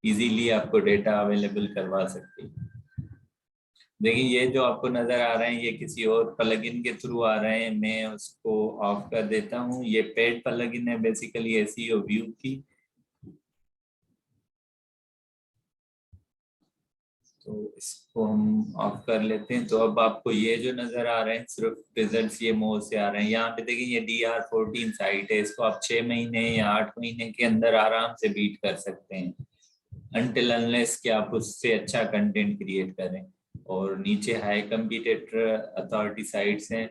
इजीली आपको डेटा अवेलेबल करवा सकती है। देखिए ये जो आपको नजर आ रहे हैं ये किसी और प्लगइन के थ्रू आ रहे हैं, मैं उसको ऑफ कर देता हूँ। ये पेड प्लगइन है बेसिकली एसईओ व्यू की, तो इसको हम ऑफ कर लेते हैं। तो अब आपको ये जो नजर आ रहे हैं सिर्फ रिजल्ट्स ये मोर से आ रहे हैं। यहाँ पे देखिए ये DR14 साइट है, इसको आप 6 महीने या 8 महीने के अंदर आराम से बीट कर सकते हैं, अनटिल अनलेस कि आप उससे अच्छा कंटेंट क्रिएट करें। और नीचे हाई कंपटीटर अथॉरिटी साइट्स हैं,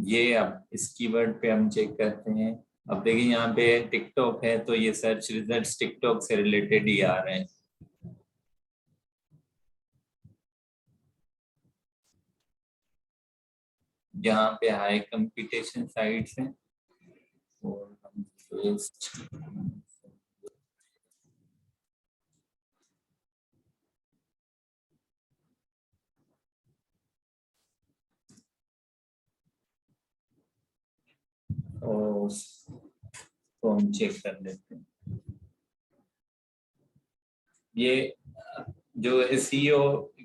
ये अब इस कीवर्ड पे हम चेक करते हैं। अब देखिए यहाँ पे टिकटॉक है, तो ये सर्च रिजल्ट्स टिकटॉक से रिलेटेड ही आ रहे हैं। यहाँ पे हाई कंपटीशन साइट्स हैं और हम और तो हम चेक कर लेते हैं। ये जो एसईओ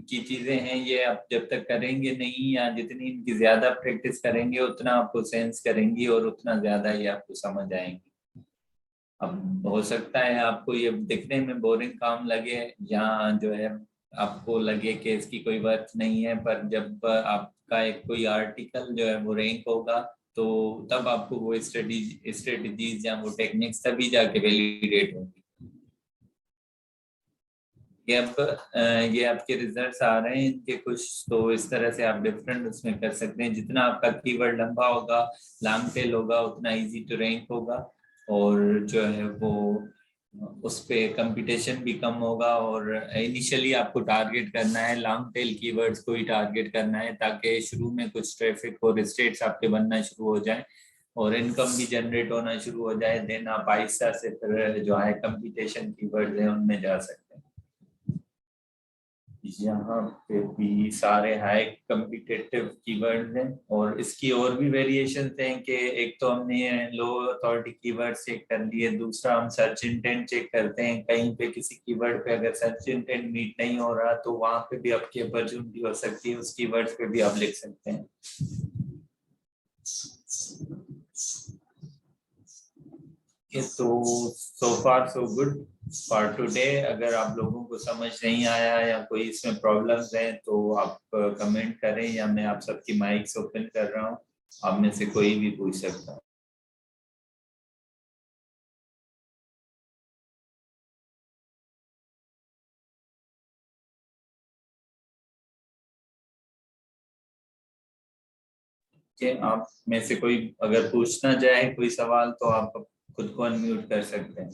की चीजें हैं ये आप जब तक करेंगे नहीं, या जितनी इनकी ज्यादा प्रैक्टिस करेंगे उतना आपको सेंस करेंगी और उतना ज्यादा ही आपको समझ आएंगी। अब हो सकता है आपको ये दिखने में बोरिंग काम लगे, या जो है आपको लगे कि इसकी कोई वर्थ नहीं है, पर जब आपका एक कोई आर्टिकल जो है वो रैंक होगा तो तब आपको वो स्ट्रेटजीज या वो टेक्निक्स तभी जाके वैलिडेट होंगी। ये अब ये आपके रिजल्ट्स आ रहे हैं इनके कुछ, तो इस तरह से आप डिफरेंट उसमें कर सकते हैं। जितना आपका कीवर्ड लंबा होगा, लॉन्ग टेल होगा, उतना इजी टू रैंक होगा, और जो है वो उस पे कंपटीशन भी कम होगा। और इनिशियली आपको टारगेट करना है लॉन्ग टेल कीवर्ड्स को ही टारगेट करना है, ताकि शुरू में कुछ ट्रैफिक और स्टेट्स आपके बनना शुरू हो जाए और इनकम भी जनरेट होना शुरू हो जाए। देन आप आहिस्ता से फिर जो है कंपटीशन कीवर्ड्स हैं उनमें जा सकते हैं। यहाँ पे भी सारे हाई कम्पिटेटिव कीवर्ड्स हैं, और इसकी और भी वेरिएशन हैं कि एक तो हमने लो अथॉरिटी कीवर्ड चेक कर लिए, दूसरा हम सर्च इंटेंट चेक करते हैं। कहीं पे किसी कीवर्ड पे अगर सर्च इंटेंट मीट नहीं हो रहा तो वहां पे भी आपकी अपॉर्चुनिटी हो सकती है, उस कीवर्ड पे भी आप लिख सकते हैं। तो सो फार सो गुड फॉर टुडे। अगर आप लोगों को समझ नहीं आया या कोई इसमें प्रॉब्लम्स हैं तो आप कमेंट करें, या मैं आप सबकी माइक्स ओपन कर रहा हूँ, आप में से कोई भी पूछ सकता है। कि आप में से कोई अगर पूछना चाहे कोई सवाल तो आप खुद को अनम्यूट कर सकते हैं।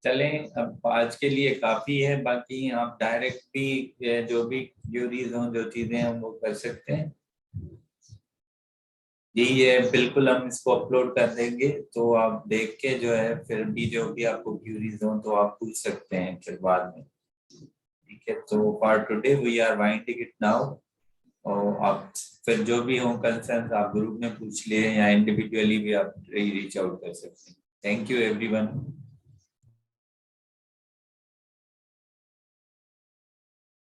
चलें, अब आज के लिए काफी है, बाकी आप डायरेक्ट भी जो भी क्यूरीज हों, जो चीजें हैं वो कर सकते हैं। यही है, बिल्कुल हम इसको अपलोड कर देंगे, तो आप देख के जो है फिर भी जो भी आपको क्यूरीज हो तो आप पूछ सकते हैं फिर बाद में, ठीक है। तो for today we are winding it now. और आप फिर जो भी हो कंसर्न आप ग्रुप में पूछ लिए या इंडिविजुअली भी आप रीच आउट कर सकते हैं। Thank you everyone.